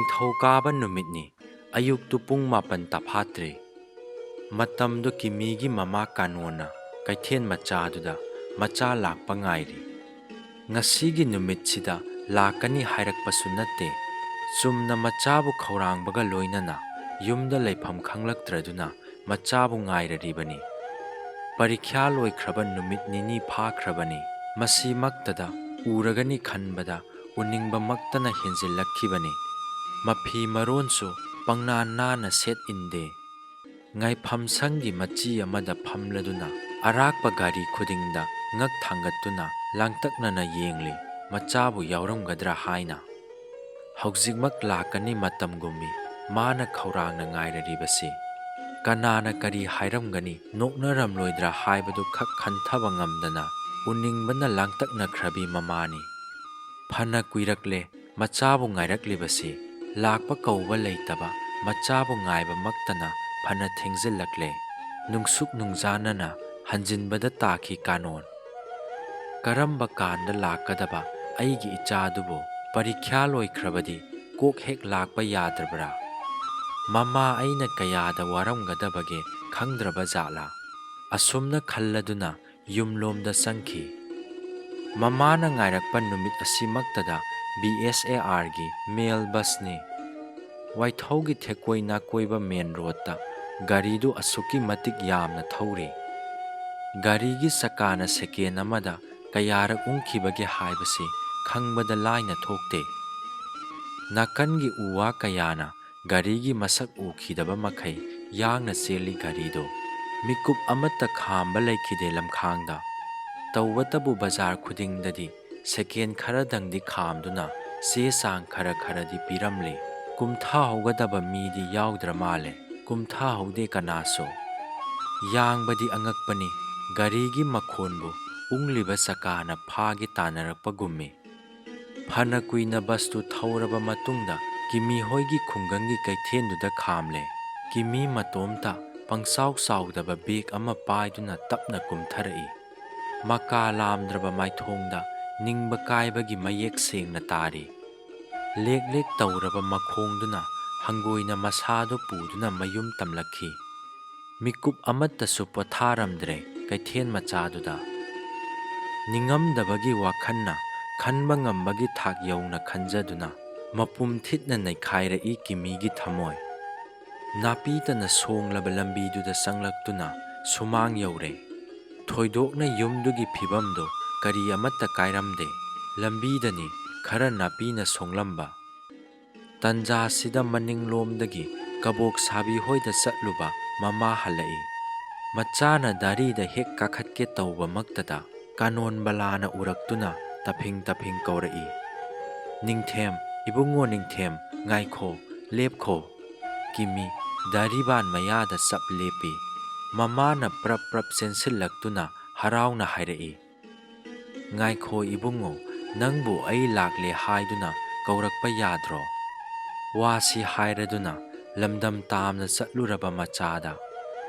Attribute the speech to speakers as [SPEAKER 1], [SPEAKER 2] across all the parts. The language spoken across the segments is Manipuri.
[SPEAKER 1] ꯅꯤꯡꯊꯧꯀꯥꯕ ꯅꯨꯃꯤꯠꯅꯤ ꯑꯌꯨꯛꯇꯨ ꯄꯨꯡ 7 ꯇꯥꯐꯥꯠꯇ꯭ꯔꯤ ꯃꯇꯝꯗꯨ ꯀꯤꯃꯤꯒꯤ ꯃꯃꯥ ꯀꯥꯅꯣꯅ ꯀꯩꯊꯦꯜ ꯃꯆꯥꯗꯨꯗ ꯃꯆꯥ ꯂꯥꯛꯄ ꯉꯥꯏꯔꯤ꯫ ꯉꯁꯤꯒꯤ ꯅꯨꯃꯤꯠꯁꯤꯗ ꯂꯥꯛꯀꯅꯤ ꯍꯥꯏꯔꯛꯄꯁꯨ ꯅꯠꯇꯦ, ꯆꯨꯝꯅ ꯃꯆꯥꯕꯨ ꯈꯧꯔꯥꯡꯕꯒ ꯂꯣꯏꯅꯅ ꯌꯨꯝꯗ ꯂꯩꯐꯝ ꯈꯪꯂꯛꯇ꯭ꯔꯗꯨꯅ ꯃꯆꯥꯕꯨ ꯉꯥꯏꯔꯔꯤꯕꯅꯤ꯫ ꯄꯔꯤꯈ꯭ꯌꯥ ꯂꯣꯏꯈ꯭ꯔꯕ ꯅꯨꯃꯤꯠ ꯅꯤꯅꯤ ꯐꯥꯈ꯭ꯔꯕꯅꯤ꯫ ꯃꯁꯤꯃꯛꯇꯗ ꯎꯔꯒꯅꯤ ꯈꯟꯕꯗ ꯎꯅꯤꯡꯕꯃꯛꯇꯅ ꯍꯦꯟꯖꯤꯜꯂꯛꯈꯤꯕꯅꯤ꯫ ꯃꯐꯤ ꯃꯔꯣꯟꯁꯨ ꯄꯪꯅꯥ ꯅꯥꯟꯅ ꯁꯦꯠ ꯏꯟꯗꯦ꯫ ꯉꯥꯏꯐꯝꯁꯪꯒꯤ ꯃꯆꯤ ꯑꯃꯗ ꯐꯝꯂꯗꯨꯅ ꯑꯔꯥꯛꯄ ꯒꯥꯔꯤ ꯈꯨꯗꯤꯡꯗ ꯉꯛ ꯊꯥꯡꯒꯠꯇꯨꯅ ꯂꯥꯡꯇꯛꯅꯅ ꯌꯦꯡꯂꯤ ꯃꯆꯥꯕꯨ ꯌꯥꯎꯔꯝꯒꯗ꯭ꯔꯥ ꯍꯥꯏꯅ꯫ ꯍꯧꯖꯤꯛꯃꯛ ꯂꯥꯛꯀꯅꯤ ꯃꯇꯝꯒꯨꯝꯃꯤ ꯃꯥꯅ ꯈꯧꯔꯥꯡꯅ ꯉꯥꯏꯔꯔꯤꯕꯁꯤ꯫ ꯀꯅꯥꯅ ꯀꯔꯤ ꯍꯥꯏꯔꯝꯒꯅꯤ, ꯅꯣꯛꯅꯔꯝꯂꯣꯏꯗ꯭ꯔꯥ ꯍꯥꯏꯕꯗꯨ ꯈꯛ ꯈꯟꯊꯕ ꯉꯝꯗꯅ ꯎꯅꯤꯡꯕꯅ ꯂꯥꯡꯇꯛꯅꯈ꯭ꯔꯕꯤ ꯃꯃꯥꯅꯤ꯫ ꯐꯅ ꯀꯨꯏꯔꯛꯂꯦ ꯃꯆꯥꯕꯨ ꯉꯥꯏꯔꯛꯂꯤꯕꯁꯤ꯫ ꯂꯥꯛꯄ ꯀꯧꯕ ꯂꯩꯇꯕ ꯃꯆꯥꯕꯨ ꯉꯥꯏꯕꯃꯛꯇꯅ ꯐꯅ ꯊꯦꯡꯖꯤꯜꯂꯛꯂꯦ꯫ ꯅꯨꯡꯁꯨꯛ ꯅꯨꯡꯖꯥꯅꯅ ꯍꯟꯖꯤꯟꯕꯗ ꯇꯥꯈꯤ ꯀꯥꯅꯣꯟ꯫ ꯀꯔꯝꯕ ꯀꯥꯟꯗ ꯂꯥꯛꯀꯗꯕ ꯑꯩꯒꯤ ꯏꯆꯥꯗꯨꯕꯨ ꯄꯔꯤꯈ꯭ꯌꯥ ꯂꯣꯏꯈ꯭ꯔꯕꯗꯤ ꯀꯣꯛ ꯍꯦꯛ ꯂꯥꯛꯄ ꯌꯥꯗ꯭ꯔꯕ꯭ꯔꯥ? ꯃꯃꯥ ꯑꯩꯅ ꯀꯌꯥꯗ ꯋꯥꯔꯝꯒꯗꯕꯒꯦ ꯈꯪꯗ꯭ꯔꯕ ꯖꯥꯠꯂꯥ? ꯑꯁꯨꯝꯅ ꯈꯜꯂꯗꯨꯅ ꯌꯨꯝꯂꯣꯝꯗ ꯆꯪꯈꯤ꯫ ꯃꯃꯥꯅ ꯉꯥꯏꯔꯛꯄ ꯅꯨꯃꯤꯠ ꯑꯁꯤꯃꯛꯇꯗ BSARꯒꯤ ꯃꯦꯜ ꯕꯁꯅꯤ꯫ ꯋꯥꯏꯊꯧꯒꯤ ꯊꯦꯛꯀꯣꯏ ꯅꯥꯀꯣꯏꯕ ꯃꯦꯟ ꯔꯣꯗꯇ ꯒꯥꯔꯤꯗꯨ ꯑꯁꯨꯛꯀꯤ ꯃꯇꯤꯛ ꯌꯥꯝꯅ ꯊꯧꯔꯤ꯫ ꯒꯥꯔꯤꯒꯤ ꯆꯀꯥꯅ ꯁꯦꯀꯦꯟ ꯑꯃꯗ ꯀꯌꯥꯔꯛ ꯎꯪꯈꯤꯕꯒꯦ ꯍꯥꯏꯕꯁꯤ ꯈꯪꯕꯗ ꯂꯥꯏꯅ ꯊꯣꯛꯇꯦ꯫ ꯅꯥꯀꯟꯒꯤ ꯎ ꯋꯥ ꯀꯌꯥꯅ ꯒꯥꯔꯤꯒꯤ ꯃꯁꯛ ꯎꯈꯤꯗꯕ ꯃꯈꯩ ꯌꯥꯡꯅ ꯆꯦꯜꯂꯤ ꯒꯥꯔꯤꯗꯣ꯫ ꯃꯤꯀꯨꯞ ꯑꯃꯠꯇ ꯈꯥꯝꯕ ꯂꯩꯈꯤꯗꯦ ꯂꯝꯈꯥꯡꯗ꯫ ꯇꯧꯕꯇꯕꯨ ꯕꯖꯥꯔ ꯈꯨꯗꯤꯡꯗꯗꯤ ꯁꯦꯀꯦꯟ ꯈꯔꯗꯪꯗꯤ ꯈꯥꯝꯗꯨꯅ ꯆꯦ ꯆꯥꯡ ꯈꯔ ꯈꯔꯗꯤ ꯄꯤꯔꯝꯂꯤ꯫ ꯀꯨꯝꯊꯍꯧꯒꯗꯕ ꯃꯤꯗꯤ ꯌꯥꯎꯗ꯭ꯔ ꯃꯥꯜꯂꯦ, ꯀꯨꯝꯊꯍꯧꯗꯦ ꯀꯅꯥꯁꯨ꯫ ꯌꯥꯡꯕꯗꯤ ꯑꯉꯛꯄꯅꯤ, ꯒꯥꯔꯤꯒꯤ ꯃꯈꯣꯟꯕꯨ ꯎꯪꯂꯤꯕ ꯆꯀꯥꯅ ꯐꯥꯒꯦ ꯇꯥꯟꯅꯔꯛꯄꯒꯨꯝꯃꯤ꯫ ꯐꯅ ꯀꯨꯏꯅ ꯕꯁꯇꯨ ꯊꯧꯔꯕ ꯃꯇꯨꯡꯗ ꯀꯤꯃꯤ ꯍꯣꯏꯒꯤ ꯈꯨꯡꯒꯪꯒꯤ ꯀꯩꯊꯦꯜꯗꯨꯗ ꯈꯥꯝꯂꯦ꯫ ꯀꯤꯃꯤ ꯃꯇꯣꯝꯇ ꯄꯪꯆꯥꯎ ꯆꯥꯎꯗꯕ ꯕꯦꯒ ꯑꯃ ꯄꯥꯏꯗꯨꯅ ꯇꯞꯅ ꯀꯨꯝꯊꯔꯛꯏ꯫ ꯃꯀꯥ ꯂꯥꯝꯗ꯭ꯔꯕ ꯃꯥꯏꯊꯣꯡꯗ ꯅꯤꯡꯕ ꯀꯥꯏꯕꯒꯤ ꯃꯌꯦꯛ ꯁꯦꯡꯅ ꯇꯥꯔꯤ꯫ ꯂꯦꯛ ꯂꯦꯛ ꯇꯧꯔꯕ ꯃꯈꯣꯡꯗꯨꯅ ꯍꯪꯒꯣꯏꯅ ꯃꯁꯥꯗꯨ ꯄꯨꯗꯨꯅ ꯃꯌꯨꯝ ꯇꯝꯂꯛꯈꯤ꯫ ꯃꯤꯀꯨꯞ ꯑꯃꯠꯇꯁꯨ ꯄꯣꯊꯥꯔꯝꯗ꯭ꯔꯦ ꯀꯩꯊꯦꯜ ꯃꯆꯥꯗꯨꯗ꯫ ꯅꯤꯡꯉꯝꯗꯕꯒꯤ ꯋꯥꯈꯜꯅ ꯈꯟꯕ ꯉꯝꯕꯒꯤ ꯊꯥꯛ ꯌꯧꯅ ꯈꯟꯖꯗꯨꯅ ꯃꯄꯨꯝ ꯊꯤꯠꯅ ꯅꯩꯈꯥꯏꯔꯛꯏ ꯀꯤꯃꯤꯒꯤ ꯊꯃꯣꯏ꯫ ꯅꯥꯄꯤꯇꯅ ꯁꯣꯡꯂꯕ ꯂꯝꯕꯤꯗꯨꯗ ꯆꯪꯂꯛꯇꯨꯅ ꯁꯨꯃꯥꯡ ꯌꯧꯔꯦ꯫ ꯊꯣꯏꯗꯣꯛꯅ ꯌꯨꯝꯗꯨꯒꯤ ꯐꯤꯕꯝꯗꯨ ꯀꯔꯤ ꯑꯃꯠꯇ ꯀꯥꯏꯔꯝꯗꯦ, ꯂꯝꯕꯤꯗꯅꯤ ꯈꯔ ꯅꯥꯄꯤꯅ ꯁꯣꯡꯂꯝꯕ꯫ ꯇꯟꯖꯥꯁꯤꯗ ꯃꯅꯤꯡꯂꯣꯝꯗꯒꯤ ꯀꯕꯣꯛ ꯁꯥꯕꯤ ꯍꯣꯏꯗ ꯆꯠꯂꯨꯕ ꯃꯃꯥ ꯍꯜꯂꯛꯏ꯫ ꯃꯆꯥꯅ ꯗꯥꯔꯤꯗ ꯍꯦꯛ ꯀꯥꯈꯠꯀꯦ ꯇꯧꯕꯃꯛꯇꯗ ꯀꯥꯅꯣꯟꯕꯂꯥꯅ ꯎꯔꯛꯇꯨꯅ ꯇꯐꯤꯡ ꯇꯐꯤꯡ ꯀꯧꯔꯛꯏ꯫ "ꯅꯤꯡꯊꯦꯝ, ꯏꯕꯨꯡꯉꯣ ꯅꯤꯡꯊꯦꯝ, ꯉꯥꯏꯈꯣ, ꯂꯦꯞꯈꯣ"꯫ ꯀꯤꯃꯤ ꯗꯥꯔꯤꯕꯥꯟ ꯃꯌꯥꯗ ꯆꯞ ꯂꯦꯞꯄꯤ꯫ ꯃꯃꯥꯅ ꯄ꯭ꯔꯞ ꯄ꯭ꯔꯞ ꯆꯦꯟꯁꯤꯜꯂꯛꯇꯨꯅ ꯍꯔꯥꯎꯅ ꯍꯥꯏꯔꯛꯏ, "ꯉꯥꯏꯈꯣ ꯏꯕꯨꯡꯉꯣ, ꯅꯪꯕꯨ ꯑꯩ ꯂꯥꯛꯂꯦ ꯍꯥꯏꯗꯨꯅ ꯀꯧꯔꯛꯄ ꯌꯥꯗ꯭ꯔꯣ"꯫ ꯋꯥꯁꯤ ꯍꯥꯏꯔꯗꯨꯅ ꯂꯝꯗꯝ ꯇꯥꯝꯅ ꯆꯠꯂꯨꯔꯕ ꯃꯆꯥꯗ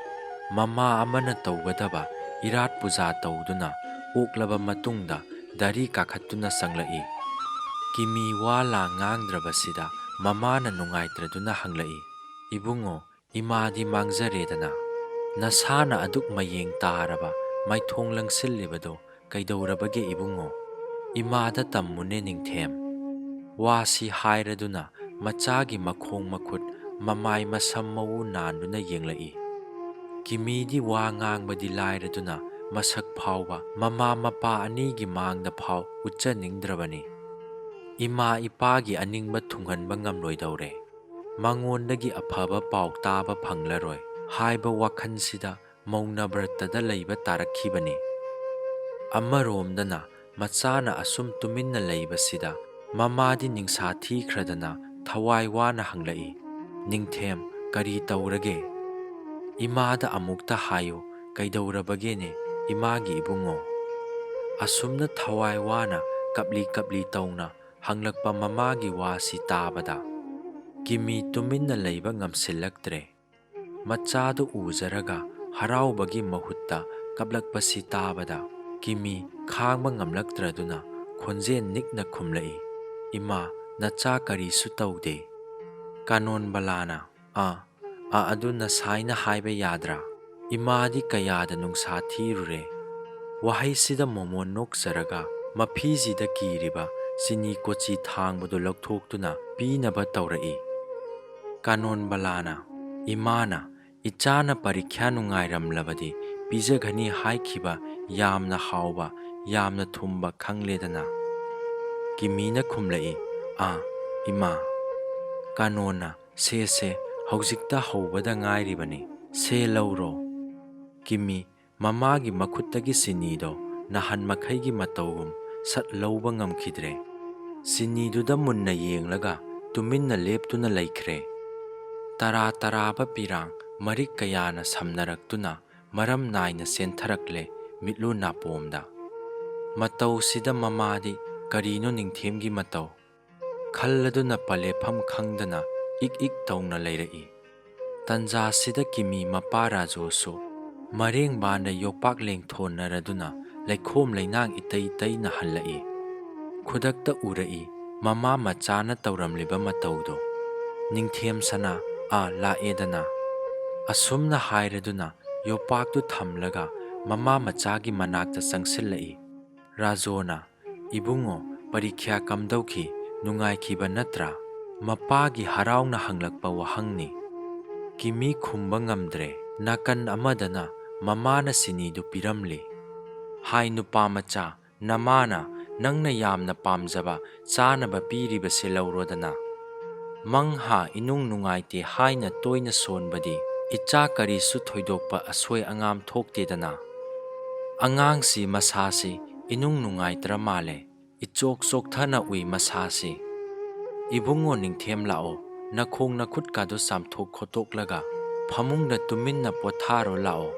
[SPEAKER 1] ꯃꯃꯥ ꯑꯃꯅ ꯇꯧꯒꯗꯕ ꯏꯔꯥꯠ ꯄꯨꯖꯥ ꯇꯧꯗꯨꯅ ꯑꯣꯛꯂꯕ ꯃꯇꯨꯡꯗ ꯗꯥꯔꯤ ꯀꯥꯈꯠꯇꯨꯅ ꯆꯪꯂꯛꯏ꯫ ꯀꯤꯃꯤ ꯋꯥ ꯂꯥ ꯉꯥꯡꯗ꯭ꯔꯕꯁꯤꯗ ꯃꯃꯥꯅ ꯅꯨꯡꯉꯥꯏꯇ꯭ꯔꯗꯨꯅ ꯍꯪꯂꯛꯏ, "ꯏꯕꯨꯡꯉꯣ, ꯏꯃꯥꯗꯤ ꯃꯥꯡꯖꯔꯦꯗꯅ, ꯅꯁꯥꯅ ꯑꯗꯨꯛ ꯃꯌꯦꯡ ꯇꯥꯔꯕ ꯃꯥꯏꯊꯣꯡ ꯂꯪꯁꯤꯜꯂꯤꯕꯗꯣ ꯀꯩꯗꯧꯔꯕꯒꯦ ꯏꯕꯨꯡꯉꯣ? ꯏꯃꯥꯗ ꯇꯝꯃꯨꯅꯦ ꯅꯤꯡꯊꯦꯝ"꯫ ꯋꯥꯁꯤ ꯍꯥꯏꯔꯗꯨꯅ ꯃꯆꯥꯒꯤ ꯃꯈꯣꯡ ꯃꯈꯨꯠ ꯃꯃꯥꯏ ꯃꯁꯝ ꯃꯎ ꯅꯥꯟꯗꯨꯅ ꯌꯦꯡꯂꯛꯏ꯫ ꯀꯤꯃꯤꯗꯤ ꯋꯥ ꯉꯥꯡꯕꯗꯤ ꯂꯥꯏꯔꯗꯨꯅ ꯃꯁꯛ ꯐꯥꯎꯕ ꯃꯃꯥ ꯃꯄꯥ ꯑꯅꯤꯒꯤ ꯃꯥꯡꯗ ꯐꯥꯎ ꯎꯠꯆꯅꯤꯡꯗ꯭ꯔꯕꯅꯤ꯫ ꯏꯃꯥ ꯏꯄꯥꯒꯤ ꯑꯅꯤꯡꯕ ꯊꯨꯡꯍꯟꯕ ꯉꯝꯂꯣꯏꯗꯧꯔꯦ, ꯃꯉꯣꯟꯗꯒꯤ ꯑꯐꯕ ꯄꯥꯎ ꯇꯥꯕ ꯐꯪꯂꯔꯣꯏ ꯍꯥꯏꯕ ꯋꯥꯈꯜꯁꯤꯗ ꯃꯧꯅꯕ꯭ꯔꯇꯗ ꯂꯩꯕ ꯇꯥꯔꯛꯈꯤꯕꯅꯤ꯫ ꯑꯃꯔꯣꯝꯗꯅ ꯃꯆꯥꯅ ꯑꯁꯨꯝ ꯇꯨꯃꯤꯟꯅ ꯂꯩꯕꯁꯤꯗ ꯃꯃꯥꯗꯤ ꯅꯤꯡꯁꯥ ꯊꯤꯈ꯭ꯔꯗꯅ ꯊꯋꯥꯏ ꯋꯥꯅ ꯍꯪꯂꯛꯏ, "ꯅꯤꯡꯊꯦꯝ, ꯀꯔꯤ ꯇꯧꯔꯒꯦ? ꯏꯃꯥꯗ ꯑꯃꯨꯛꯇ ꯍꯥꯏꯌꯨ, ꯀꯩꯗꯧꯔꯕꯒꯦꯅꯦ ꯏꯃꯥꯒꯤ ꯏꯕꯨꯡꯉꯣ"꯫ ꯑꯁꯨꯝꯅ ꯊꯋꯥꯏ ꯋꯥꯅ ꯀꯞꯂꯤ ꯀꯞꯂꯤ ꯇꯧꯅ ꯍꯪꯂꯛꯄ ꯃꯃꯥꯒꯤ ꯋꯥꯁꯤ ꯇꯥꯕꯗ ꯀꯤꯃꯤ ꯇꯨꯃꯤꯟꯅ ꯂꯩꯕ ꯉꯝꯁꯤꯜꯂꯛꯇ꯭ꯔꯦ꯫ ꯃꯆꯥꯗꯨ ꯎꯖꯔꯒ ꯍꯔꯥꯎꯕꯒꯤ ꯃꯍꯨꯠꯇ ꯀꯞꯂꯛꯄꯁꯤ ꯇꯥꯕꯗ ꯀꯤꯃꯤ ꯈꯥꯡꯕ ꯉꯝꯂꯛꯇ꯭ꯔꯗꯨꯅ ꯈꯣꯟꯖꯦꯜ ꯅꯤꯛꯅ ꯈꯨꯝꯂꯛꯏ, "ꯏꯃꯥ, ꯅꯆꯥ ꯀꯔꯤꯁꯨ ꯇꯧꯗꯦ"꯫ ꯀꯥꯅꯣꯟꯕꯂꯥꯅ ꯑꯗꯨꯅ ꯁꯥꯏꯅ ꯍꯥꯏꯕ ꯌꯥꯗ꯭ꯔꯥ? ꯏꯃꯥꯗꯤ ꯀꯌꯥꯗ ꯅꯨꯡꯁꯥ ꯊꯤꯔꯨꯔꯦ꯫ ꯋꯥꯍꯩꯁꯤꯗ ꯃꯣꯃꯣꯟ ꯅꯣꯛꯆꯔꯒ ꯃꯐꯤꯁꯤꯗ ꯀꯤꯔꯤꯕ ꯆꯤꯅꯤ ꯀꯣꯆꯤ ꯊꯥꯡꯕꯗꯨ ꯂꯧꯊꯣꯛꯇꯨꯅ ꯄꯤꯅꯕ ꯇꯧꯔꯛꯏ꯫ ꯀꯥꯅꯣꯟꯕꯂꯥꯅ ꯏꯃꯥꯅ ꯏꯆꯥꯅ ꯄꯔꯤꯈ꯭ꯌꯥ ꯅꯨꯡꯉꯥꯏꯔꯝꯂꯕꯗꯤ ꯄꯤꯖꯒꯅꯤ ꯍꯥꯏꯈꯤꯕ ꯌꯥꯝꯅ ꯍꯥꯎꯕ ꯌꯥꯝꯅ ꯊꯨꯝꯕ ꯈꯪꯂꯦꯗꯅ꯫ ꯀꯤꯃꯤꯅ ꯈꯨꯝꯂꯛꯏ, ꯏꯃꯥ꯫ ꯀꯥꯅꯣꯟꯅ ꯁꯦ ꯍꯧꯖꯤꯛꯇ ꯍꯧꯕꯗ ꯉꯥꯏꯔꯤꯕꯅꯤ, ꯁꯦ ꯂꯧꯔꯣ꯫ ꯀꯤꯃꯤ ꯃꯃꯥꯒꯤ ꯃꯈꯨꯠꯇꯒꯤ ꯆꯤꯅꯤꯗꯣ ꯅꯍꯥꯟ ꯃꯈꯩꯒꯤ ꯃꯇꯧꯒꯨꯝ ꯁꯠ ꯂꯧꯕ ꯉꯝꯈꯤꯗ꯭ꯔꯦ꯫ ꯆꯤꯅꯤꯗꯨꯗ ꯃꯨꯟꯅ ꯌꯦꯡꯂꯒ ꯇꯨꯃꯤꯟꯅ ꯂꯦꯞꯇꯨꯅ ꯂꯩꯈ꯭ꯔꯦ꯫ ꯇꯔꯥ ꯄꯤꯔꯥꯡ ꯃꯔꯤꯛ ꯀꯌꯥꯅ ꯁꯝꯅꯔꯛꯇꯨꯅ ꯃꯔꯝ ꯅꯥꯏꯅ ꯆꯦꯟꯊꯔꯛꯂꯦ ꯃꯤꯠꯂꯨ ꯅꯥꯄꯣꯝꯗ꯫ ꯃꯇꯧꯁꯤꯗ ꯃꯃꯥꯗꯤ ꯀꯔꯤꯅꯣ ꯅꯤꯡꯊꯦꯝꯒꯤ ꯃꯇꯧ ꯈꯜꯂꯗꯨꯅ ꯄꯜꯂꯦꯐꯝ ꯈꯪꯗꯅ ꯏꯛ ꯇꯧꯅ ꯂꯩꯔꯛꯏ꯫ ꯇꯟꯖꯥꯁꯤꯗ ꯀꯤꯃꯤ ꯃꯄꯥ ꯔꯥꯖꯨꯁꯨ ꯃꯔꯦꯡꯕꯥꯟꯗ ꯌꯣꯄꯥꯛ ꯂꯦꯡꯊꯣꯟꯅꯔꯗꯨꯅ ꯂꯩꯈꯣꯝ ꯂꯩꯅꯥꯡ ꯏꯇꯩꯅ ꯍꯜꯂꯛꯏ꯫ ꯈꯨꯗꯛꯇ ꯎꯔꯛꯏ ꯃꯃꯥ ꯃꯆꯥꯅ ꯇꯧꯔꯝꯂꯤꯕ ꯃꯇꯧꯗꯣ꯫ ꯅꯤꯡꯊꯦꯝꯁꯅꯥ ꯂꯥꯛꯑꯦꯗꯅ꯫ ꯑꯁꯨꯝꯅ ꯍꯥꯏꯔꯗꯨꯅ ꯌꯣꯄꯥꯛꯇꯨ ꯊꯝꯂꯒ ꯃꯃꯥ ꯃꯆꯥꯒꯤ ꯃꯅꯥꯛꯇ ꯆꯪꯁꯤꯜꯂꯛꯏ꯫ ꯔꯥꯖꯣꯅ ꯏꯕꯨꯡꯉꯣ ꯄꯔꯤꯈ꯭ꯌꯥ ꯀꯝꯗꯧꯈꯤ, ꯅꯨꯡꯉꯥꯏꯈꯤꯕ ꯅꯠꯇ꯭ꯔꯥ? ꯃꯄꯥꯒꯤ ꯍꯔꯥꯎꯅ ꯍꯪꯂꯛꯄ ꯋꯥꯍꯪꯅꯤ꯫ ꯀꯤꯃꯤ ꯈꯨꯝꯕ ꯉꯝꯗ꯭ꯔꯦ꯫ ꯅꯥꯀꯟ ꯑꯃꯗꯅ ꯃꯃꯥꯅ ꯆꯤꯅꯤꯗꯨ ꯄꯤꯔꯝꯂꯤ꯫ ꯍꯥꯏ ꯅꯨꯄꯥꯃꯆꯥ, ꯅꯃꯥꯅ ꯅꯪꯅ ꯌꯥꯝꯅ ꯄꯥꯝꯖꯕ ꯆꯥꯅꯕ ꯄꯤꯔꯤꯕꯁꯦ ꯂꯧꯔꯣꯗꯅ꯫ ꯏꯅꯨꯡ ꯅꯨꯡꯉꯥꯏꯇꯦ ꯍꯥꯏꯅ ꯇꯣꯏꯅ ꯁꯣꯟꯕꯗꯤ ꯏꯆꯥ ꯀꯔꯤꯁꯨ ꯊꯣꯏꯗꯣꯛꯄ ꯑꯁꯣꯏ ꯑꯉꯥꯝ ꯊꯣꯛꯇꯦꯗꯅ꯫ ꯑꯉꯥꯡꯁꯤ ꯃꯁꯥꯁꯤ ꯏꯅꯨꯡ ꯅꯨꯡꯉꯥꯏꯇ꯭ꯔ ꯃꯥꯜꯂꯦ, ꯏꯆꯣꯛ ꯆꯣꯛꯊꯅ ꯎꯏ ꯃꯁꯥꯁꯤ꯫ ꯏꯕꯨꯡꯉꯣ ꯅꯤꯡꯊꯦꯝ ꯂꯥꯛꯑꯣ, ꯅꯈꯣꯡ ꯅꯈꯨꯠꯀꯥꯗꯣ ꯆꯥꯝꯊꯣꯛ ꯈꯣꯠꯇꯣꯛꯂꯒ ꯐꯃꯨꯡꯗ ꯇꯨꯃꯤꯟꯅ ꯄꯣꯊꯥꯔꯣ ꯂꯥꯛꯑꯣ꯫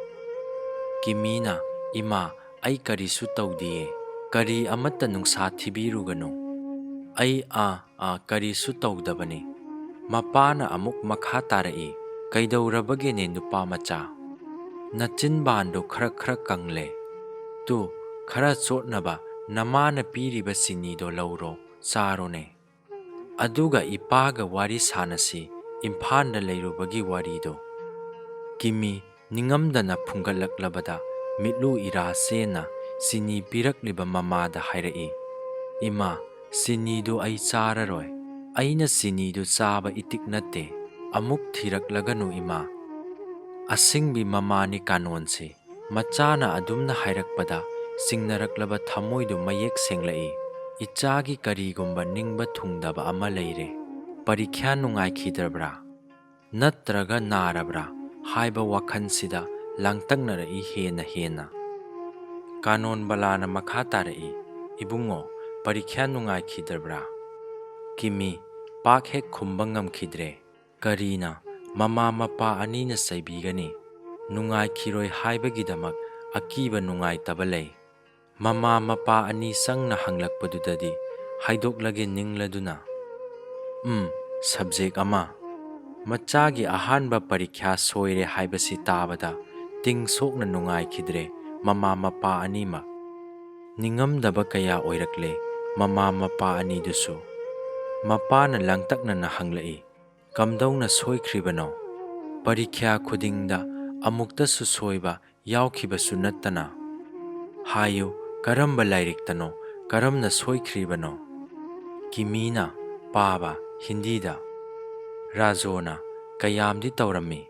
[SPEAKER 1] ꯀꯤꯃꯤꯅ ꯏꯃꯥ ꯑꯩ ꯀꯔꯤꯁꯨ ꯇꯧꯗꯤꯌꯦ, ꯀꯔꯤ ꯑꯃꯠꯇ ꯅꯨꯡꯁꯥ ꯊꯤꯕꯤꯔꯨꯒꯅꯨ, ꯑꯩ ꯀꯔꯤꯁꯨ ꯇꯧꯗꯕꯅꯤ꯫ ꯃꯄꯥꯅ ꯑꯃꯨꯛ ꯃꯈꯥ ꯇꯥꯔꯛꯏ, ꯀꯩꯗꯧꯔꯕꯒꯦꯅꯦ ꯅꯨꯄꯥ ꯃꯆꯥ? ꯅꯆꯤꯟꯕꯥꯟꯗꯣ ꯈꯔ ꯀꯪꯂꯦ꯫ ꯈꯔ ꯆꯣꯠꯅꯕ ꯅꯃꯥꯅ ꯄꯤꯔꯤꯕ ꯆꯤꯅꯤꯗꯣ ꯂꯧꯔꯣ, ꯆꯥꯔꯣꯅꯦ꯫ ꯑꯗꯨꯒ ꯏꯄꯥꯒ ꯋꯥꯔꯤ ꯁꯥꯟꯅꯁꯤ, ꯏꯝꯐꯥꯜꯗ ꯂꯩꯔꯨꯕꯒꯤ ꯋꯥꯔꯤꯗꯣ꯫ ꯀꯤꯃꯤ ꯅꯤꯡꯉꯝꯗꯅ ꯐꯨꯡꯒꯠꯂꯛꯂꯕꯗ ꯃꯤꯠꯂꯨ ꯏꯔꯥ ꯆꯦꯟꯅ ꯆꯤꯅꯤ ꯄꯤꯔꯛꯂꯤꯕ ꯃꯃꯥꯗ ꯍꯥꯏꯔꯛꯏ, ꯏꯃꯥ ꯆꯤꯅꯤꯗꯨ ꯑꯩ ꯆꯥꯔꯔꯣꯏ, ꯑꯩꯅ ꯆꯤꯅꯤꯗꯨ ꯆꯥꯕ ꯏꯇꯤꯛ ꯅꯠꯇꯦ, ꯑꯃꯨꯛ ꯊꯤꯔꯛꯂꯒꯅꯨ ꯏꯃꯥ꯫ ꯑꯁꯤꯡꯕꯤ ꯃꯃꯥꯅꯤ ꯀꯥꯅꯣꯟꯁꯤ꯫ ꯃꯆꯥꯅ ꯑꯗꯨꯝꯅ ꯍꯥꯏꯔꯛꯄꯗ ꯆꯤꯡꯅꯔꯛꯂꯕ ꯊꯃꯣꯏꯗꯨ ꯃꯌꯦꯛ ꯁꯦꯡꯂꯛꯏ꯫ ꯏꯆꯥꯒꯤ ꯀꯔꯤꯒꯨꯝꯕ ꯅꯤꯡꯕ ꯊꯨꯡꯗꯕ ꯑꯃ ꯂꯩꯔꯦ꯫ ꯄꯔꯤꯈ꯭ꯌꯥ ꯅꯨꯡꯉꯥꯏꯈꯤꯗ꯭ꯔꯕ꯭ꯔꯥ? ꯅꯠꯇ꯭ꯔꯒ ꯅꯥꯔꯕ꯭ꯔꯥ ꯍꯥꯏꯕ ꯋꯥꯈꯜꯁꯤꯗ ꯂꯥꯡꯇꯛꯅꯔꯛꯏ ꯍꯦꯟꯅ꯫ ꯀꯥꯅꯣꯟꯕꯂꯥꯅ ꯃꯈꯥ ꯇꯥꯔꯛꯏ, ꯏꯕꯨꯡꯉꯣ ꯄꯔꯤꯈ꯭ꯌꯥ ꯅꯨꯡꯉꯥꯏꯈꯤꯗ꯭ꯔꯕ꯭ꯔꯥ? ꯀꯤꯃꯤ ꯄꯥꯛ ꯍꯦꯛ ꯈꯨꯝꯕ ꯉꯝꯈꯤꯗ꯭ꯔꯦ꯫ ꯀꯔꯤꯅ ꯃꯃꯥ ꯃꯄꯥ ꯑꯅꯤꯅ ꯆꯩꯕꯤꯒꯅꯤ? ꯅꯨꯡꯉꯥꯏꯈꯤꯔꯣꯏ ꯍꯥꯏꯕꯒꯤꯗꯃꯛ ꯑꯀꯤꯕ ꯅꯨꯡꯉꯥꯏꯇꯕ ꯂꯩ꯫ ꯃꯃꯥ ꯃꯄꯥ ꯑꯅꯤ ꯆꯪꯅ ꯍꯪꯂꯛꯄꯗꯨꯗꯗꯤ ꯍꯥꯏꯗꯣꯛꯂꯒꯦ ꯅꯤꯡꯂꯗꯨꯅ꯫ ꯁꯕꯖꯦꯛ ꯑꯃ꯫ ꯃꯆꯥꯒꯤ ꯑꯍꯥꯟꯕ ꯄꯔꯤꯈ꯭ꯌꯥ ꯁꯣꯏꯔꯦ ꯍꯥꯏꯕꯁꯤ ꯇꯥꯕꯗ ꯇꯤꯡ ꯁꯣꯛꯅ ꯅꯨꯡꯉꯥꯏꯈꯤꯗ꯭ꯔꯦ ꯃꯃꯥ ꯃꯄꯥ ꯑꯅꯤꯃꯛ꯫ ꯅꯤꯡꯉꯝꯗꯕ ꯀꯌꯥ ꯑꯣꯏꯔꯛꯂꯦ ꯃꯃꯥ ꯃꯄꯥ ꯑꯅꯤꯗꯨꯁꯨ꯫ ꯃꯄꯥꯅ ꯂꯥꯡꯇꯛꯅꯅ ꯍꯪꯂꯛꯏ, ꯀꯝꯗꯧꯅ ꯁꯣꯏꯈ꯭ꯔꯤꯕꯅꯣ? ꯄꯔꯤꯈ꯭ꯌꯥ ꯈꯨꯗꯤꯡꯗ ꯑꯃꯨꯛꯇꯁꯨ ꯁꯣꯏꯕ ꯌꯥꯎꯈꯤꯕꯁꯨ ꯅꯠꯇꯅ꯫ ꯍꯥꯏꯌꯨ, ꯀꯔꯝꯕ ꯂꯥꯏꯔꯤꯛꯇꯅꯣ, ꯀꯔꯝꯅ ꯁꯣꯏꯈ꯭ꯔꯤꯕꯅꯣ? ꯀꯤꯃꯤꯅ ꯄꯥꯕ ꯍꯤꯟꯗꯤꯗ꯫ ꯔꯥꯖꯣꯅ ꯀꯌꯥꯝꯗꯤ ꯇꯧꯔꯝꯃꯤ?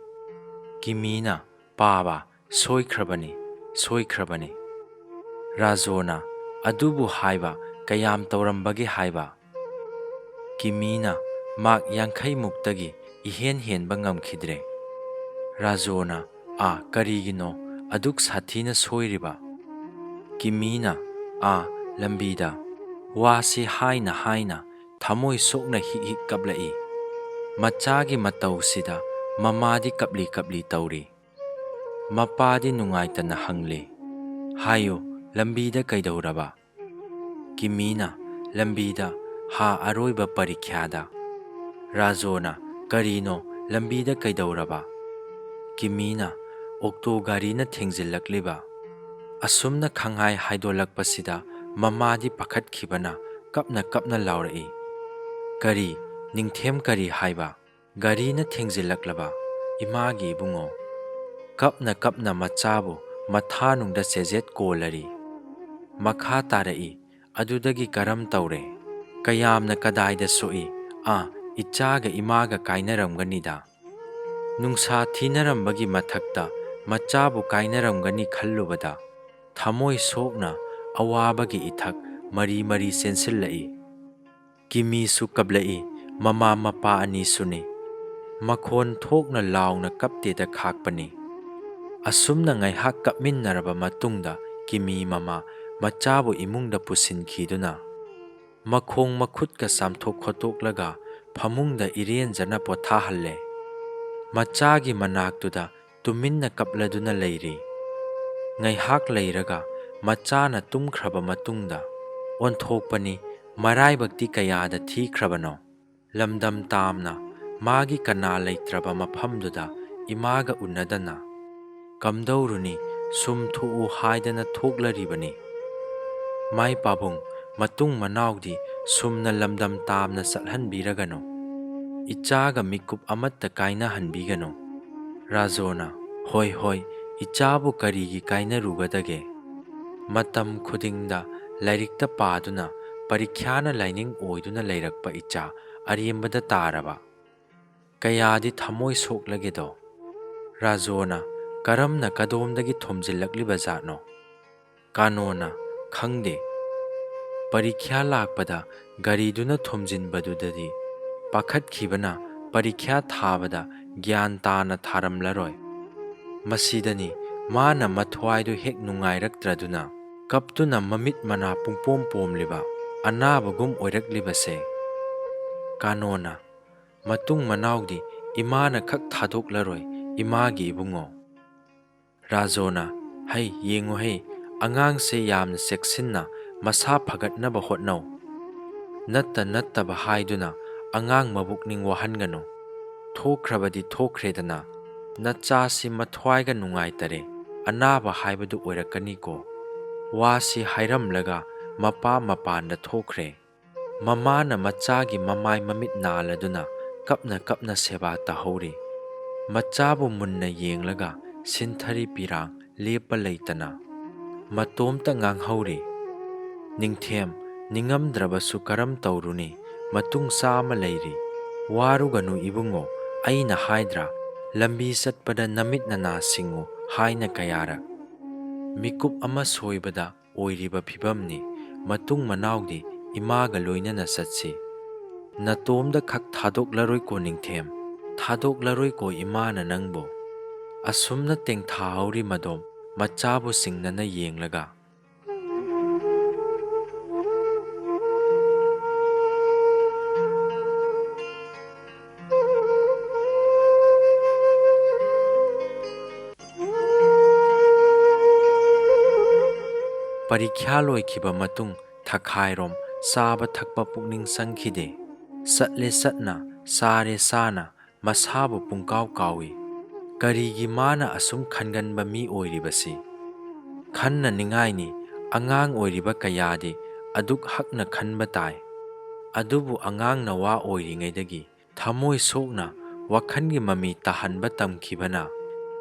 [SPEAKER 1] ꯀꯤꯃꯤꯅ ꯄꯥꯕ ꯁꯣꯏꯈ꯭ꯔꯕꯅꯤ꯫ ꯔꯥꯖꯣꯅ ꯑꯗꯨꯕꯨ ꯍꯥꯏꯕ ꯀꯌꯥꯝ ꯇꯧꯔꯝꯕꯒꯦ ꯍꯥꯏꯕ? ꯀꯤꯃꯤꯅ ꯃꯥꯔꯛ 50ꯃꯨꯛꯇꯒꯤ ꯏꯍꯦꯟ ꯍꯦꯟꯕ ꯉꯝꯈꯤꯗ꯭ꯔꯦ꯫ ꯔꯥꯖꯣꯅ ꯀꯔꯤꯒꯤꯅꯣ ꯑꯗꯨꯛ ꯁꯥꯊꯤꯅ ꯁꯣꯏꯔꯤꯕ? ꯀꯤꯃꯤꯅ ꯂꯝꯕꯤꯗ꯫ ꯋꯥꯁꯤ ꯍꯥꯏꯅ ꯊꯃꯣꯏ ꯁꯣꯛꯅ ꯍꯤꯛ ꯀꯞꯂꯛꯏ꯫ ꯃꯆꯥꯒꯤ ꯃꯇꯧꯁꯤꯗ ꯃꯃꯥꯗꯤ ꯀꯞꯂꯤ ꯇꯧꯔꯤ꯫ ꯃꯄꯥꯗꯤ ꯅꯨꯡꯉꯥꯏꯇꯅ ꯍꯪꯂꯤ, ꯍꯥꯏꯌꯨ ꯂꯝꯕꯤꯗ ꯀꯩꯗꯧꯔꯕ? ꯀꯤꯃꯤꯅ ꯂꯝꯕꯤꯗ ꯑꯔꯣꯏꯕ ꯄꯔꯤꯈ꯭ꯌꯥꯗ꯫ ꯔꯥꯖꯣꯅ ꯀꯔꯤꯅꯣ ꯂꯝꯕꯤꯗ ꯀꯩꯗꯧꯔꯕ? ꯀꯤꯃꯤꯅ ꯑꯣꯛꯇꯣ ꯒꯥꯔꯤꯅ ꯊꯦꯡꯖꯤꯜꯂꯛꯂꯤꯕ꯫ ꯑꯁꯨꯝꯅ ꯈꯪꯍꯥꯏ ꯍꯥꯏꯗꯣꯛꯂꯛꯄꯁꯤꯗ ꯃꯃꯥꯗꯤ ꯄꯥꯈꯠꯈꯤꯕꯅ ꯀꯞꯅ ꯂꯥꯎꯔꯛꯏ, ꯀꯔꯤ? ꯅꯤꯡꯊꯦꯝ ꯀꯔꯤ ꯍꯥꯏꯕ? ꯒꯥꯔꯤꯅ ꯊꯦꯡꯖꯤꯜꯂꯛꯂꯕ ꯏꯃꯥꯒꯤ ꯏꯕꯨꯡꯉꯣ ꯀꯞꯅ ꯀꯞꯅ ꯃꯆꯥꯕꯨ ꯃꯊꯥꯅꯨꯡꯗ ꯆꯦꯖꯦꯠ ꯀꯣꯜꯂꯔꯤ꯫ ꯃꯈꯥ ꯇꯥꯔꯛꯏ ꯑꯗꯨꯗꯒꯤ ꯀꯔꯝ ꯇꯧꯔꯦ? ꯀꯌꯥꯝꯅ ꯀꯗꯥꯏꯗ ꯁꯣꯛꯏ? ꯏꯆꯥꯒ ꯏꯃꯥꯒ ꯀꯥꯏꯅꯔꯝꯒꯅꯤꯗ꯫ ꯅꯨꯡꯁꯥ ꯊꯤꯅꯔꯝꯕꯒꯤ ꯃꯊꯛꯇ ꯃꯆꯥꯕꯨ ꯀꯥꯏꯅꯔꯝꯒꯅꯤ ꯈꯜꯂꯨꯕꯗ ꯊꯃꯣꯏ ꯁꯣꯛꯅ ꯑꯋꯥꯕꯒꯤ ꯏꯊꯛ ꯃꯔꯤ ꯃꯔꯤ ꯆꯦꯟꯁꯤꯜꯂꯛꯏ꯫ ꯀꯤꯃꯤꯁꯨ ꯀꯞꯂꯛꯏ, ꯃꯃꯥ ꯃꯄꯥ ꯑꯅꯤꯁꯨꯅꯤ꯫ ꯃꯈꯣꯟ ꯊꯣꯛꯅ ꯂꯥꯎꯅ ꯀꯞꯇꯦꯗ ꯈꯥꯛꯄꯅꯤ꯫ ꯑꯁꯨꯝꯅ ꯉꯥꯏꯍꯥꯛ ꯀꯞꯃꯤꯟꯅꯔꯕ ꯃꯇꯨꯡꯗ ꯀꯤꯃꯤ ꯃꯃꯥ ꯃꯆꯥꯕꯨ ꯏꯃꯨꯡꯗ ꯄꯨꯁꯤꯟꯈꯤꯗꯨꯅ ꯃꯈꯣꯡ ꯃꯈꯨꯠꯀ ꯆꯥꯝꯊꯣꯛ ꯈꯣꯠꯇꯣꯛꯂꯒ ꯐꯃꯨꯡꯗ ꯏꯔꯦꯟꯖꯅ ꯄꯣꯊꯥꯍꯜꯂꯦ꯫ ꯃꯆꯥꯒꯤ ꯃꯅꯥꯛꯇꯨꯗ ꯇꯨꯃꯤꯟꯅ ꯀꯞꯂꯗꯨꯅ ꯂꯩꯔꯤ꯫ ꯉꯥꯏꯍꯥꯛ ꯂꯩꯔꯒ ꯃꯆꯥꯅ ꯇꯨꯝꯈ꯭ꯔꯕ ꯃꯇꯨꯡꯗ ꯑꯣꯟꯊꯣꯛꯄꯅꯤ ꯃꯔꯥꯏꯕꯛꯇꯤ ꯀꯌꯥꯗ ꯊꯤꯈ꯭ꯔꯕꯅꯣ! ꯂꯝꯗꯝ ꯇꯥꯝꯅ ꯃꯥꯒꯤ ꯀꯅꯥ ꯂꯩꯇ꯭ꯔꯕ ꯃꯐꯝꯗꯨꯗ ꯏꯃꯥꯒ ꯎꯅꯗꯅ ꯀꯝꯗꯧꯔꯨꯅꯤ ꯁꯨꯝ ꯊꯣꯛꯎ ꯍꯥꯏꯗꯅ ꯊꯣꯛꯂꯔꯤꯕꯅꯤ꯫ ꯃꯥꯏ ꯄꯥꯕꯨꯡ, ꯃꯇꯨꯡ ꯃꯅꯥꯎꯗꯤ ꯁꯨꯝꯅ ꯂꯝꯗꯝ ꯇꯥꯝꯅ ꯆꯠꯍꯟꯕꯤꯔꯒꯅꯨ꯫ ꯏꯆꯥꯒ ꯃꯤꯀꯨꯞ ꯑꯃꯠꯇ ꯀꯥꯏꯅꯍꯟꯕꯤꯒꯅꯨ꯫ ꯔꯥꯖꯣꯅ ꯍꯣꯏ ꯍꯣꯏ, ꯏꯆꯥꯕꯨ ꯀꯔꯤꯒꯤ ꯀꯥꯏꯅꯔꯨꯒꯗꯒꯦ? ꯃꯇꯝ ꯈꯨꯗꯤꯡꯗ ꯂꯥꯏꯔꯤꯛꯇ ꯄꯥꯗꯨꯅ ꯄꯔꯤꯈ꯭ꯌꯥꯅ ꯂꯥꯏꯅꯤꯡ ꯑꯣꯏꯗꯨꯅ ꯂꯩꯔꯛꯄ ꯏꯆꯥ ꯑꯔꯦꯝꯕꯗ ꯇꯥꯔꯕ ꯀꯌꯥꯗꯤ ꯊꯃꯣꯏ ꯁꯣꯛꯂꯒꯦꯗꯣ? ꯔꯥꯖꯣꯅ ꯀꯔꯝꯅ ꯀꯗꯣꯝꯗꯒꯤ ꯊꯣꯝꯖꯤꯜꯂꯛꯂꯤꯕ ꯖꯥꯠꯅꯣ? ꯀꯥꯅꯣꯅ ꯈꯪꯗꯦ꯫ ꯄꯔꯤꯈ꯭ꯌꯥ ꯂꯥꯛꯄꯗ ꯒꯥꯔꯤꯗꯨꯅ ꯊꯣꯝꯖꯤꯟꯕꯗꯨꯗꯗꯤ ꯄꯥꯈꯠꯈꯤꯕꯅ ꯄꯔꯤꯈ꯭ꯌꯥ ꯊꯥꯕꯗ ꯒ꯭ꯌꯥꯟ ꯇꯥꯅ ꯊꯥꯔꯝꯂꯔꯣꯏ꯫ ꯃꯁꯤꯗꯅꯤ ꯃꯥꯅ ꯃꯊ꯭ꯋꯥꯏꯗꯨ ꯍꯦꯛ ꯅꯨꯡꯉꯥꯏꯔꯛꯇ꯭ꯔꯗꯨꯅ ꯀꯞꯇꯨꯅ ꯃꯃꯤꯠ ꯃꯅꯥ ꯄꯨꯡꯄꯣꯝ ꯄꯣꯝꯂꯤꯕ ꯑꯅꯥꯕꯒꯨꯝ ꯑꯣꯏꯔꯛꯂꯤꯕꯁꯦ꯫ ꯀꯥꯅꯣꯅ ꯃꯇꯨꯡ ꯃꯅꯥꯎꯗꯤ ꯏꯃꯥꯅ ꯈꯛ ꯊꯥꯗꯣꯛꯂꯔꯣꯏ ꯏꯃꯥꯒꯤ ꯏꯕꯨꯡꯉꯣ꯫ ꯔꯥꯖꯣꯅ ꯍꯩ ꯌꯦꯡꯉꯨꯍꯦ, ꯑꯉꯥꯡꯁꯦ ꯌꯥꯝꯅ ꯆꯦꯛꯁꯤꯟꯅ ꯃꯁꯥ ꯐꯒꯠꯅꯕ ꯍꯣꯠꯅꯧ꯫ ꯅꯠꯇꯕ ꯍꯥꯏꯗꯨꯅ ꯑꯉꯥꯡ ꯃꯕꯨꯛꯅꯤꯡ ꯋꯥꯍꯟꯒꯅꯨ꯫ ꯊꯣꯛꯈ꯭ꯔꯕꯗꯤ ꯊꯣꯛꯈ꯭ꯔꯦꯗꯅ, ꯅꯆꯥꯁꯤ ꯃꯊ꯭ꯋꯥꯏꯒ ꯅꯨꯡꯉꯥꯏꯇꯔꯦ ꯑꯅꯥꯕ ꯍꯥꯏꯕꯗꯨ ꯑꯣꯏꯔꯛꯀꯅꯤꯀꯣ꯫ ꯋꯥꯁꯤ ꯍꯥꯏꯔꯝꯂꯒ ꯃꯄꯥ ꯃꯄꯥꯟꯗ ꯊꯣꯛꯈ꯭ꯔꯦ꯫ ꯃꯃꯥꯅ ꯃꯆꯥꯒꯤ ꯃꯃꯥꯏ ꯃꯃꯤꯠ ꯅꯥꯜꯂꯗꯨꯅ ꯀꯞꯅ ꯀꯞꯅ ꯁꯦꯕꯥ ꯇꯧꯍꯧꯔꯤ꯫ ꯃꯆꯥꯕꯨ ꯃꯨꯟꯅ ꯌꯦꯡꯂꯒ ꯁꯤꯟꯊꯔꯤ ꯄꯤꯔꯥꯡ ꯂꯦꯞꯄ ꯂꯩꯇꯅ ꯃꯇꯣꯝꯇ ꯉꯥꯡꯍꯧꯔꯤ꯫ ꯅꯤꯡꯊꯦꯝ, ꯅꯤꯡꯉꯝꯗ꯭ꯔꯕꯁꯨ ꯀꯔꯝ ꯇꯧꯔꯨꯅꯤ, ꯃꯇꯨꯡ ꯆꯥꯝꯃ ꯂꯩꯔꯤ꯫ ꯋꯥꯔꯨꯒꯅꯨ ꯏꯕꯨꯡꯉꯣ, ꯑꯩꯅ ꯍꯥꯏꯗ꯭ꯔꯥ ꯂꯝꯕꯤ ꯆꯠꯄꯗ ꯅꯃꯤꯠ ꯅꯅꯥ ꯁꯤꯡꯉꯨ ꯍꯥꯏꯅ ꯀꯌꯥꯔꯛ? ꯃꯤꯀꯨꯞ ꯑꯃ ꯁꯣꯏꯕꯗ ꯑꯣꯏꯔꯤꯕ ꯐꯤꯕꯝꯅꯤ꯫ ꯃꯇꯨꯡ ꯃꯅꯥꯎꯗꯤ ꯏꯃꯥꯒ ꯂꯣꯏꯅꯅ ꯆꯠꯁꯤ꯫ ꯅꯇꯣꯝꯗ ꯈꯛ ꯊꯥꯗꯣꯛꯂꯔꯣꯏꯀꯣ ꯅꯤꯡꯊꯦꯝ, ꯊꯥꯗꯣꯛꯂꯔꯣꯏꯀꯣ ꯏꯃꯥꯅ ꯅꯪꯕꯨ꯫ ꯑꯁꯨꯝꯅ ꯇꯦꯡꯊꯥꯍꯧꯔꯤ ꯃꯗꯣꯝ ꯃꯆꯥꯕꯨ ꯆꯤꯡꯅꯅ ꯌꯦꯡꯂꯒ꯫ ꯄꯔꯤꯈ꯭ꯌꯥ ꯂꯣꯏꯈꯤꯕ ꯃꯇꯨꯡ ꯊꯈꯥꯏꯔꯣꯝ ꯆꯥꯕ ꯊꯛꯄ ꯄꯨꯛꯅꯤꯡ ꯆꯪꯈꯤꯗꯦ꯫ ꯆꯠꯂꯦ ꯆꯠꯅ, ꯆꯥꯔꯦ ꯆꯥꯅ ꯃꯁꯥꯕꯨ ꯄꯨꯡꯀꯥꯎ ꯀꯥꯎꯏ꯫ ꯀꯔꯤꯒꯤ ꯃꯥꯅ ꯑꯁꯨꯝ ꯈꯟꯒꯟꯕ ꯃꯤ ꯑꯣꯏꯔꯤꯕꯁꯤ? ꯈꯟꯅꯅꯤꯡꯉꯥꯏꯅꯤ ꯑꯉꯥꯡ ꯑꯣꯏꯔꯤꯕ ꯀꯌꯥꯗꯤ ꯑꯗꯨꯛ ꯍꯛꯅ ꯈꯟꯕ ꯇꯥꯏ꯫ ꯑꯗꯨꯕꯨ ꯑꯉꯥꯡ ꯅꯋꯥ ꯑꯣꯏꯔꯤꯉꯩꯗꯒꯤ ꯊꯃꯣꯏ ꯁꯣꯛꯅ ꯋꯥꯈꯟꯒꯤ ꯃꯃꯤ ꯇꯥꯍꯟꯕ ꯇꯝꯈꯤꯕꯅ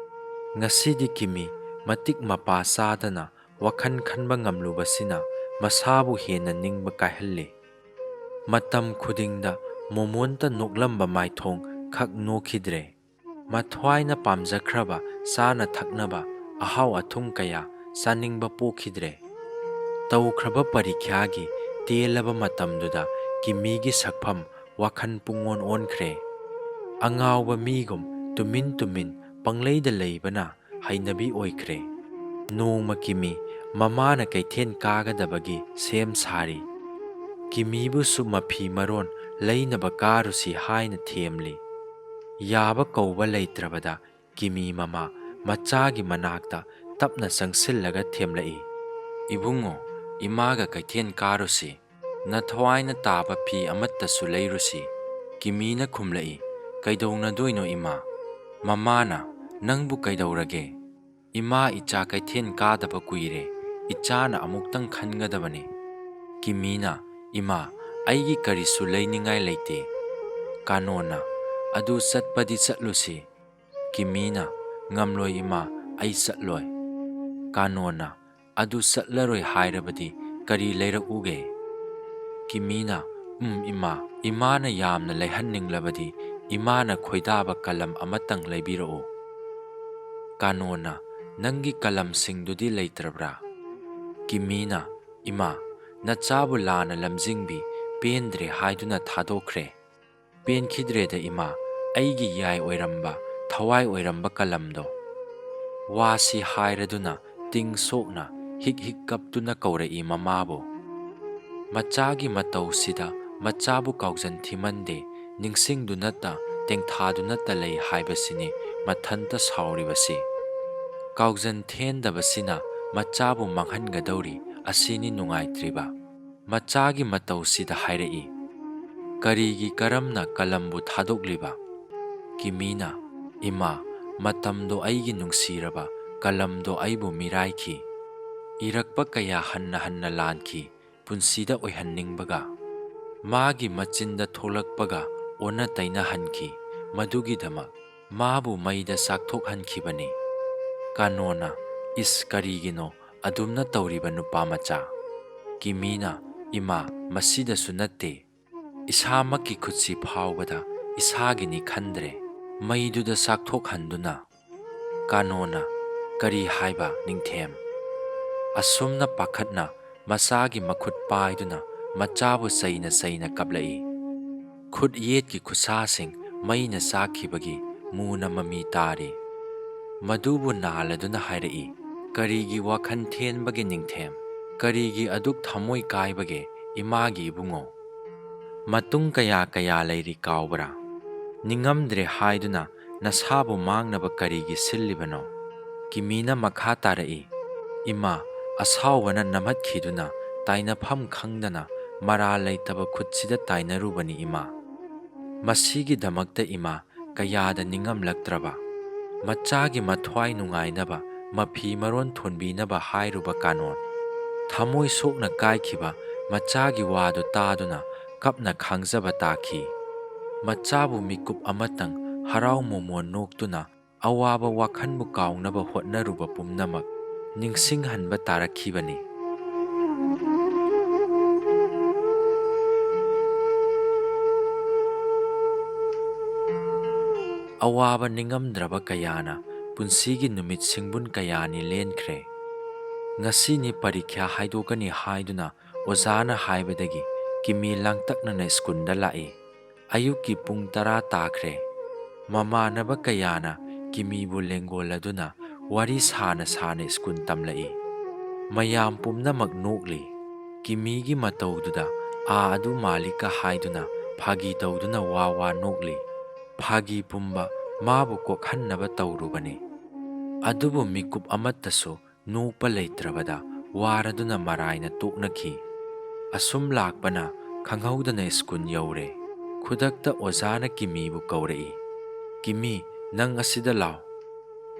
[SPEAKER 1] ꯉꯁꯤꯗꯤ ꯀꯤꯃꯤ ꯃꯇꯤꯛ ꯃꯄꯥ ꯆꯥꯗꯅ ꯋꯥꯈꯟ ꯈꯟꯕ ꯉꯝꯂꯨꯕꯁꯤꯅ ꯃꯁꯥꯕꯨ ꯍꯦꯟꯅ ꯅꯤꯡꯕ ꯀꯥꯏꯍꯜꯂꯤ꯫ ꯃꯇꯝ ꯈꯨꯗꯤꯡꯗ ꯃꯣꯃꯣꯟꯇ ꯅꯣꯛꯂꯝꯕ ꯃꯥꯏꯊꯣꯡ ꯈꯛ ꯅꯣꯛꯈꯤꯗ꯭ꯔꯦ꯫ ꯃꯊ꯭ꯋꯥꯏꯅ ꯄꯥꯝꯖꯈ꯭ꯔꯕ ꯆꯥꯅ ꯊꯛꯅꯕ ꯑꯍꯥꯎ ꯑꯊꯨꯝ ꯀꯌꯥ ꯆꯥꯅꯤꯡꯕ ꯄꯣꯛꯈꯤꯗ꯭ꯔꯦ꯫ ꯇꯧꯈ꯭ꯔꯕ ꯄꯔꯤꯈ꯭ꯌꯥꯒꯤ ꯇꯦꯜꯂꯕ ꯃꯇꯝꯗꯨꯗ ꯀꯤꯃꯤꯒꯤ ꯁꯛꯐꯝ ꯋꯥꯈꯟ ꯄꯨꯡꯑꯣꯟ ꯑꯣꯟꯈ꯭ꯔꯦ꯫ ꯑꯉꯥꯎꯕ ꯃꯤꯒꯨꯝ ꯇꯨꯃꯤꯟ ꯇꯨꯃꯤꯟ ꯄꯪꯂꯩꯗ ꯂꯩꯕꯅ ꯍꯩꯅꯕꯤ ꯑꯣꯏꯈ꯭ꯔꯦ꯫ ꯅꯣꯡꯃ ꯀꯤꯃꯤ ꯃꯃꯥꯅ ꯀꯩꯊꯦꯜ ꯀꯥꯒꯗꯕꯒꯤ ꯁꯦꯝ ꯁꯥꯔꯤ꯫ ꯀꯤꯃꯤꯕꯨꯁꯨ ꯃꯐꯤ ꯃꯔꯣꯟ ꯂꯩꯅꯕ ꯀꯥꯔꯨꯁꯤ ꯍꯥꯏꯅ ꯊꯦꯝꯂꯤ꯫ ꯌꯥꯕ ꯀꯧꯕ ꯂꯩꯇ꯭ꯔꯕꯗ ꯀꯤꯃꯤ ꯃꯃꯥ ꯃꯆꯥꯒꯤ ꯃꯅꯥꯛꯇ ꯇꯞꯅ ꯆꯪꯁꯤꯜꯂꯒ ꯊꯦꯝꯂꯛꯏ꯫ ꯏꯕꯨꯡꯉꯣ, ꯏꯃꯥꯒ ꯀꯩꯊꯦꯜ ꯀꯥꯔꯨꯁꯤ, ꯅꯊꯋꯥꯏꯅ ꯇꯥꯕ ꯐꯤ ꯑꯃꯠꯇꯁꯨ ꯂꯩꯔꯨꯁꯤ꯫ ꯀꯤꯃꯤꯅ ꯈꯨꯝꯂꯛꯏ, ꯀꯩꯗꯧꯅꯗꯣꯏꯅꯣ ꯏꯃꯥ? ꯃꯃꯥꯅ ꯅꯪꯕꯨ ꯀꯩꯗꯧꯔꯒꯦ? ꯏꯃꯥ ꯏꯆꯥ ꯀꯩꯊꯦꯜ ꯀꯥꯗꯕ ꯀꯨꯏꯔꯦ, ꯏꯆꯥꯅ ꯑꯃꯨꯛꯇꯪ ꯈꯟꯒꯗꯕꯅꯤ꯫ ꯀꯤꯃꯤꯅ ꯏꯃꯥ, ꯑꯩꯒꯤ ꯀꯔꯤꯁꯨ ꯂꯩꯅꯤꯡꯉꯥꯏ ꯂꯩꯇꯦ꯫ ꯀꯥꯅꯣꯅ ꯑꯗꯨ ꯆꯠꯄꯗꯤ ꯆꯠꯂꯨꯁꯤ꯫ ꯀꯤꯃꯤꯅ ꯉꯝꯂꯣꯏ ꯏꯃꯥ, ꯑꯩ ꯆꯠꯂꯣꯏ꯫ ꯀꯥꯅꯣꯅ ꯑꯗꯨ ꯆꯠꯂꯔꯣꯏ ꯍꯥꯏꯔꯕꯗꯤ ꯀꯔꯤ ꯂꯩꯔꯛꯎꯒꯦ? ꯀꯤꯃꯤꯅ ꯏꯃꯥ, ꯏꯃꯥꯅ ꯌꯥꯝꯅ ꯂꯩꯍꯟꯅꯤꯡꯂꯕꯗꯤ ꯏꯃꯥꯅ ꯈꯣꯏꯗꯥꯕ ꯀꯂꯝ ꯑꯃꯇꯪ ꯂꯩꯕꯤꯔꯛꯎ꯫ ꯀꯥꯅꯣꯅ ꯅꯪꯒꯤ ꯀꯂꯝꯁꯤꯡꯗꯨꯗꯤ ꯂꯩꯇ꯭ꯔꯕ꯭ꯔꯥ? ꯀꯤꯃꯤꯅ ꯏꯃꯥ, ꯅꯆꯥꯕꯨ ꯂꯥꯟꯅ ꯂꯝꯖꯤꯡꯕꯤ ꯄꯦꯟꯗ꯭ꯔꯦ ꯍꯥꯏꯗꯨꯅ ꯊꯥꯗꯣꯛꯈ꯭ꯔꯦ꯫ ꯄꯦꯟꯈꯤꯗ꯭ꯔꯦꯗ ꯏꯃꯥ, ꯑꯩꯒꯤ ꯌꯥꯏ ꯑꯣꯏꯔꯝꯕ, ꯊꯋꯥꯏ ꯑꯣꯏꯔꯝꯕ ꯀꯂꯝꯗꯣ꯫ ꯋꯥꯁꯤ ꯍꯥꯏꯔꯗꯨꯅ ꯇꯤꯡ ꯁꯣꯛꯅ ꯍꯤꯛ ꯍꯤꯛ ꯀꯞꯇꯨꯅ ꯀꯧꯔꯛꯏ ꯃꯃꯥꯕꯨ꯫ ꯃꯆꯥꯒꯤ ꯃꯇꯧꯁꯤꯗ ꯃꯆꯥꯕꯨ ꯀꯥꯎꯖꯟ ꯊꯤꯃꯟꯗꯦ, ꯅꯤꯡꯁꯤꯡꯗꯨꯅꯇ ꯇꯦꯡꯊꯥꯗꯨꯅꯇ ꯂꯩ ꯍꯥꯏꯕꯁꯤꯅꯤ ꯃꯊꯟꯇ ꯁꯥꯎꯔꯤꯕꯁꯤ꯫ ꯀꯥꯎꯖꯟ ꯊꯦꯟꯗꯕꯁꯤꯅ ꯃꯆꯥꯕꯨ ꯃꯥꯡꯍꯟꯒꯗꯧꯔꯤ ꯑꯁꯤꯅꯤ ꯅꯨꯡꯉꯥꯏꯇ꯭ꯔꯤꯕ꯫ ꯃꯆꯥꯒꯤ ꯃꯇꯧꯁꯤꯗ ꯍꯥꯏꯔꯛꯏ, ꯀꯔꯤꯒꯤ ꯀꯔꯝꯅ ꯀꯂꯝꯕꯨ ꯊꯥꯗꯣꯛꯂꯤꯕ? ꯀꯤꯃꯤꯅ ꯏꯃꯥ, ꯃꯇꯝꯗꯣ ꯑꯩꯒꯤ ꯅꯨꯡꯁꯤꯔꯕ ꯀꯂꯝꯗꯣ ꯑꯩꯕꯨ ꯃꯤꯔꯥꯏꯈꯤ꯫ ꯏꯔꯛꯄ ꯀꯌꯥ ꯍꯟꯅ ꯍꯟꯅ ꯂꯥꯟꯈꯤ ꯄꯨꯟꯁꯤꯗ ꯑꯣꯏꯍꯟꯅꯤꯡꯕꯒ꯫ ꯃꯥꯒꯤ ꯃꯆꯤꯟꯗ ꯊꯣꯛꯂꯛꯄꯒ ꯑꯣꯟꯅ ꯇꯩꯅꯍꯟꯈꯤ, ꯃꯗꯨꯒꯤꯗꯃꯛ ꯃꯥꯕꯨ ꯃꯩꯗ ꯆꯥꯛꯊꯣꯛꯍꯟꯈꯤꯕꯅꯤ꯫ ꯀꯥꯅꯣꯅ ꯏꯁ, ꯀꯔꯤꯒꯤꯅꯣ ꯑꯗꯨꯝꯅ ꯇꯧꯔꯤꯕ ꯅꯨꯄꯥꯃꯆꯥ? ꯀꯤꯃꯤꯅ ꯏꯃꯥ, ꯃꯁꯤꯗꯁꯨ ꯅꯠꯇꯦ, ꯏꯁꯥꯃꯛꯀꯤ ꯈꯨꯠꯁꯤ ꯐꯥꯎꯕꯗ ꯏꯁꯥꯒꯤꯅꯤ ꯈꯟꯗ꯭ꯔꯦ, ꯃꯩꯗꯨꯗ ꯆꯥꯛꯊꯣꯛꯍꯟꯗꯨꯅ꯫ ꯀꯥꯅꯣꯅ ꯀꯔꯤ ꯍꯥꯏꯕ ꯅꯤꯡꯊꯦꯝ? ꯑꯁꯨꯝꯅ ꯄꯥꯈꯠꯅ ꯃꯆꯥꯒꯤ ꯃꯈꯨꯠ ꯄꯥꯏꯗꯨꯅ ꯃꯆꯥꯕꯨ ꯆꯩꯅ ꯆꯩꯅ ꯀꯞꯂꯛꯏ꯫ ꯈꯨꯠ ꯌꯦꯠꯀꯤ ꯈꯨꯠꯁꯥꯁꯤꯡ ꯃꯩꯅ ꯆꯥꯛꯈꯤꯕꯒꯤ ꯃꯨꯅ ꯃꯃꯤ ꯇꯥꯔꯤ꯫ ꯃꯗꯨꯕꯨ ꯅꯥꯜꯂꯗꯨꯅ ꯍꯥꯏꯔꯛꯏ, ꯀꯔꯤꯒꯤ ꯋꯥꯈꯟ ꯊꯦꯟꯕꯒꯦ ꯅꯤꯡꯊꯦꯝ? ꯀꯔꯤꯒꯤ ꯑꯗꯨꯛ ꯊꯃꯣꯏ ꯀꯥꯏꯕꯒꯦ ꯏꯃꯥꯒꯤ ꯏꯕꯨꯡꯉꯣ? ꯃꯇꯨꯡ ꯀꯌꯥ ꯀꯌꯥ ꯂꯩꯔꯤ ꯀꯥꯎꯕ꯭ꯔꯥ? ꯅꯤꯡꯉꯝꯗ꯭ꯔꯦ ꯍꯥꯏꯗꯨꯅ ꯅꯁꯥꯕꯨ ꯃꯥꯡꯅꯕ ꯀꯔꯤꯒꯤ ꯁꯤꯜꯂꯤꯕꯅꯣ? ꯀꯤꯃꯤꯅ ꯃꯈꯥ ꯇꯥꯔꯛꯏ, ꯏꯃꯥ, ꯑꯁꯥꯎꯕꯅ ꯅꯝꯍꯠꯈꯤꯗꯨꯅ ꯇꯥꯏꯅꯐꯝ ꯈꯪꯗꯅ ꯃꯔꯥꯜ ꯂꯩꯇꯕ ꯈꯨꯠꯁꯤꯗ ꯇꯥꯏꯅꯔꯨꯕꯅꯤ ꯏꯃꯥ꯫ ꯃꯁꯤꯒꯤꯗꯃꯛꯇ ꯏꯃꯥ ꯀꯌꯥꯗ ꯅꯤꯡꯉꯝꯂꯛꯇ꯭ꯔꯕ? ꯃꯆꯥꯒꯤ ꯃꯊ꯭ꯋꯥꯏ ꯅꯨꯡꯉꯥꯏꯅꯕ ꯃꯐꯤ ꯃꯔꯣꯟ ꯊꯣꯟꯕꯤꯅꯕ ꯍꯥꯏꯔꯨꯕ ꯀꯥꯅꯣꯟ꯫ ꯊꯃꯣꯏ ꯁꯣꯛꯅ ꯀꯥꯏꯈꯤꯕ ꯃꯆꯥꯒꯤ ꯋꯥꯗꯨ ꯇꯥꯗꯨꯅ ꯀꯞꯅ ꯈꯥꯡꯖꯕ ꯇꯥꯈꯤ꯫ ꯃꯆꯥꯕꯨ ꯃꯤꯀꯨꯞ ꯑꯃꯇꯪ ꯍꯔꯥꯎ ꯃꯣꯃꯣꯟ ꯅꯣꯛꯇꯨꯅ ꯑꯋꯥꯕ ꯋꯥꯈꯟꯕꯨ ꯀꯥꯎꯅꯕ ꯍꯣꯠꯅꯔꯨꯕ ꯄꯨꯝꯅꯃꯛ ꯅꯤꯡꯁꯤꯡꯍꯟꯕ ꯇꯥꯔꯛꯈꯤꯕꯅꯤ꯫ ꯑꯋꯥꯕ ꯅꯤꯡꯉꯝꯗ꯭ꯔꯕ ꯀꯌꯥꯅ ꯄꯨꯟꯁꯤꯒꯤ ꯅꯨꯃꯤꯠ ꯁꯤꯡꯕꯨꯟ ꯀꯌꯥꯅꯤ ꯂꯦꯟꯈ꯭ꯔꯦ꯫ ꯉꯁꯤꯅꯤ ꯄꯔꯤꯈ꯭ꯌꯥ ꯍꯥꯏꯗꯣꯛꯀꯅꯤ ꯍꯥꯏꯗꯨꯅ ꯑꯣꯖꯥꯅ ꯍꯥꯏꯕꯗꯒꯤ ꯀꯤꯃꯤ ꯂꯥꯡꯇꯛꯅꯅ ꯁ꯭ꯀꯨꯜꯗ ꯂꯥꯛꯏ꯫ ꯑꯌꯨꯛꯀꯤ ꯄꯨꯡ 10 ꯇꯥꯈ꯭ꯔꯦ꯫ ꯃꯃꯥꯟꯅꯕ ꯀꯌꯥꯅ ꯀꯤꯃꯤꯕꯨ ꯂꯦꯡꯒꯣꯜꯂꯗꯨꯅ ꯋꯥꯔꯤ ꯁꯥꯅ ꯁꯥꯅ ꯁ꯭ꯀꯨꯜ ꯇꯝꯂꯛꯏ꯫ ꯃꯌꯥꯝ ꯄꯨꯝꯅꯃꯛ ꯅꯣꯛꯂꯤ꯫ ꯀꯤꯃꯤꯒꯤ ꯃꯇꯧꯗꯨꯗ ꯑꯗꯨ ꯃꯥꯜꯂꯤꯀ ꯍꯥꯏꯗꯨꯅ ꯐꯥꯒꯤ ꯇꯧꯗꯨꯅ ꯋꯥ ꯋꯥ ꯅꯣꯛꯂꯤ꯫ ꯐꯥꯒꯤ ꯄꯨꯝꯕ ꯃꯥꯕꯨ ꯀꯣꯛꯍꯟꯅꯕ ꯇꯧꯔꯨꯕꯅꯤ꯫ ꯑꯗꯨꯕꯨ ꯃꯤꯀꯨꯞ ꯑꯃꯠꯇꯁꯨ ꯅꯣꯛꯄ ꯂꯩꯇ꯭ꯔꯕꯗ ꯋꯥꯔꯗꯨꯅ ꯃꯔꯥꯏꯅ ꯇꯣꯛꯅꯈꯤ꯫ ꯑꯁꯨꯝ ꯂꯥꯛꯄꯅ ꯈꯪꯍꯧꯗꯅ ꯁ꯭ꯀꯨꯜ ꯌꯧꯔꯦ꯫ ꯈꯨꯗꯛꯇ ꯑꯣꯖꯥꯅ ꯀꯤꯃꯤꯕꯨ ꯀꯧꯔꯛꯏ, ꯀꯤꯃꯤ, ꯅꯪ ꯑꯁꯤꯗ ꯂꯥꯎ꯫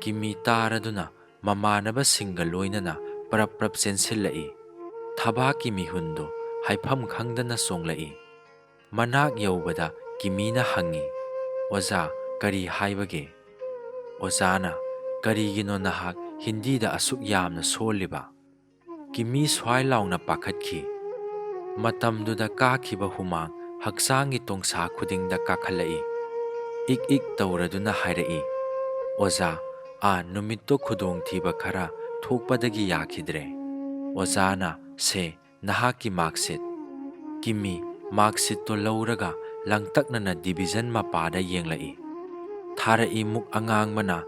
[SPEAKER 1] ꯀꯤꯃꯤ ꯇꯥꯔꯗꯨꯅ ꯃꯃꯥꯟꯅꯕꯁꯤꯡꯒ ꯂꯣꯏꯅꯅ ꯄ꯭ꯔꯞ ꯄ꯭ꯔꯞ ꯆꯦꯟꯁꯤꯜꯂꯛꯏ꯫ ꯊꯕꯥꯛꯀꯤ ꯃꯤꯍꯨꯟꯗꯨ ꯍꯥꯏꯐꯝ ꯈꯪꯗꯅ ꯆꯣꯡꯂꯛꯏ꯫ ꯃꯅꯥꯛ ꯌꯧꯕꯗ ꯀꯤꯃꯤꯅ ꯍꯪꯏ, ꯑꯣꯖꯥ, ꯀꯔꯤ ꯍꯥꯏꯕꯒꯦ? ꯑꯣꯖꯥꯅ, ꯀꯔꯤꯒꯤꯅꯣ ꯅꯍꯥꯛ ꯍꯤꯟꯗꯤꯗ ꯑꯁꯨꯛ ꯌꯥꯝꯅ ꯁꯣꯜꯂꯤꯕ? ꯀꯤꯃꯤ ꯁ꯭ꯋꯥꯏ ꯂꯥꯎꯅ ꯄꯥꯈꯠꯈꯤ꯫ ꯃꯇꯝꯗꯨꯗ ꯀꯥꯈꯤꯕ ꯍꯨꯃꯥꯡ ꯍꯛꯆꯥꯡꯒꯤ ꯇꯣꯡꯁꯥ ꯈꯨꯗꯤꯡꯗ ꯀꯥꯈꯠꯂꯛꯏ꯫ ꯏꯛ ꯏꯛ ꯇꯧꯔꯗꯨꯅ ꯍꯥꯏꯔꯛꯏ, ꯑꯣꯖꯥ, ꯅꯨꯃꯤꯠꯇꯣ ꯈꯨꯗꯣꯡꯊꯤꯕ ꯈꯔ ꯊꯣꯛꯄꯗꯒꯤ ꯌꯥꯈꯤꯗ꯭ꯔꯦ꯫ ꯑꯣꯖꯥꯅ, ꯁꯦ, ꯅꯍꯥꯛꯀꯤ ꯃꯥꯔꯛꯁꯤꯠ꯫ ꯀꯤꯃꯤ ꯃꯥꯔꯛꯁꯤꯠꯇꯣ ꯂꯧꯔꯒ ꯂꯥꯡꯇꯛꯅꯅ ꯗꯤꯕꯤꯖꯟ ꯃꯄꯥꯗ ꯌꯦꯡꯂꯛꯏ꯫ ꯊꯥꯔꯛꯏ ꯃꯨꯛ ꯑꯉꯥꯡꯕꯅ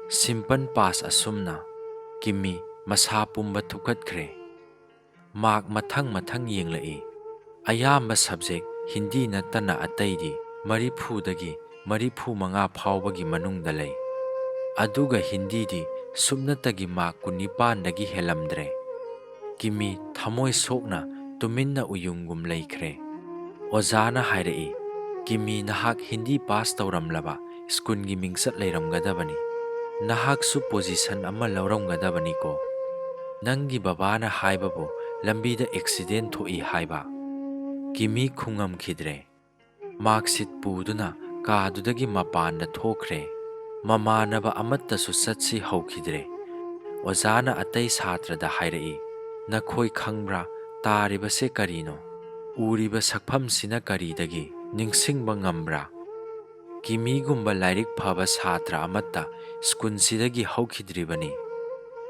[SPEAKER 1] ꯁꯤꯝꯄꯜ ꯄꯥꯁ ꯑꯁꯨꯝꯅ꯫ ꯀꯤꯃꯤ ꯃꯁꯥ ꯄꯨꯝꯕ ꯊꯨꯞꯀꯠꯈ꯭ꯔꯦ꯫ ꯃꯥꯔꯛ ꯃꯊꯪ ꯃꯊꯪ ꯌꯦꯡꯂꯛꯏ꯫ ꯑꯌꯥꯝꯕ ꯁꯕꯖꯦꯛ ꯍꯤꯟꯗꯤ ꯅꯠꯇꯅ ꯑꯇꯩꯗꯤ 40ꯗꯒꯤ 45 ꯐꯥꯎꯕꯒꯤ ꯃꯅꯨꯡꯗ ꯂꯩ꯫ ꯑꯗꯨꯒ ꯍꯤꯟꯗꯤꯗꯤ ꯁꯨꯞꯅꯇꯒꯤ ꯃꯥꯔꯛ 19ꯗꯒꯤ ꯍꯦꯜꯂꯝꯗ꯭ꯔꯦ꯫ ꯀꯤꯃꯤ ꯊꯃꯣꯏ ꯁꯣꯛꯅ ꯇꯨꯃꯤꯟꯅ ꯎꯌꯨꯡꯒꯨꯝ ꯂꯩꯈ꯭ꯔꯦ꯫ ꯑꯣꯖꯥꯅ ꯍꯥꯏꯔꯛꯏ, ꯀꯤꯃꯤ, ꯅꯍꯥꯛ ꯍꯤꯟꯗꯤ ꯄꯥꯁ ꯇꯧꯔꯝꯂꯕ ꯁ꯭ꯀꯨꯜꯒꯤ ꯃꯤꯡꯆꯠ ꯂꯩꯔꯝꯒꯗꯕꯅꯤ꯫ ꯅꯍꯥꯛꯁꯨ ꯄꯣꯖꯤꯁꯟ ꯑꯃ ꯂꯧꯔꯝꯒꯗꯕꯅꯤꯀꯣ꯫ ꯅꯪꯒꯤ ꯕꯕꯥꯅ ꯍꯥꯏꯕꯕꯨ ꯂꯝꯕꯤꯗ ꯑꯦꯛꯁꯤꯗꯦꯟ ꯊꯣꯛꯏ ꯍꯥꯏꯕ꯫ ꯀꯤꯃꯤ ꯈꯨꯡꯉꯝꯈꯤꯗ꯭ꯔꯦ꯫ ꯃꯥꯔꯛꯁꯤꯠ ꯄꯨꯗꯨꯅ ꯀꯥꯗꯨꯗꯒꯤ ꯃꯄꯥꯟꯗ ꯊꯣꯛꯈ꯭ꯔꯦ꯫ ꯃꯃꯥꯟꯅꯕ ꯑꯃꯠꯇꯁꯨ ꯆꯠꯁꯤ ꯍꯧꯈꯤꯗ꯭ꯔꯦ꯫ ꯑꯣꯖꯥꯅ ꯑꯇꯩ ꯁꯥꯇ꯭ꯔꯗ ꯍꯥꯏꯔꯛꯏ, "ꯅꯈꯣꯏ ꯈꯪꯕ꯭ꯔꯥ ꯇꯥꯔꯤꯕꯁꯦ ꯀꯔꯤꯅꯣ? ꯎꯔꯤꯕ ꯁꯛꯐꯝꯁꯤꯅ ꯀꯔꯤꯗꯒꯤ ꯅꯤꯡꯁꯤꯡꯕ ꯉꯝꯕ꯭ꯔꯥ? ꯀꯤꯃꯤꯒꯨꯝꯕ ꯂꯥꯏꯔꯤꯛ ꯐꯕ ꯁꯥꯇ꯭ꯔ ꯑꯃꯠꯇ ꯁ꯭ꯀꯨꯜꯁꯤꯗꯒꯤ ꯍꯧꯈꯤꯗ꯭ꯔꯤꯕꯅꯤ꯫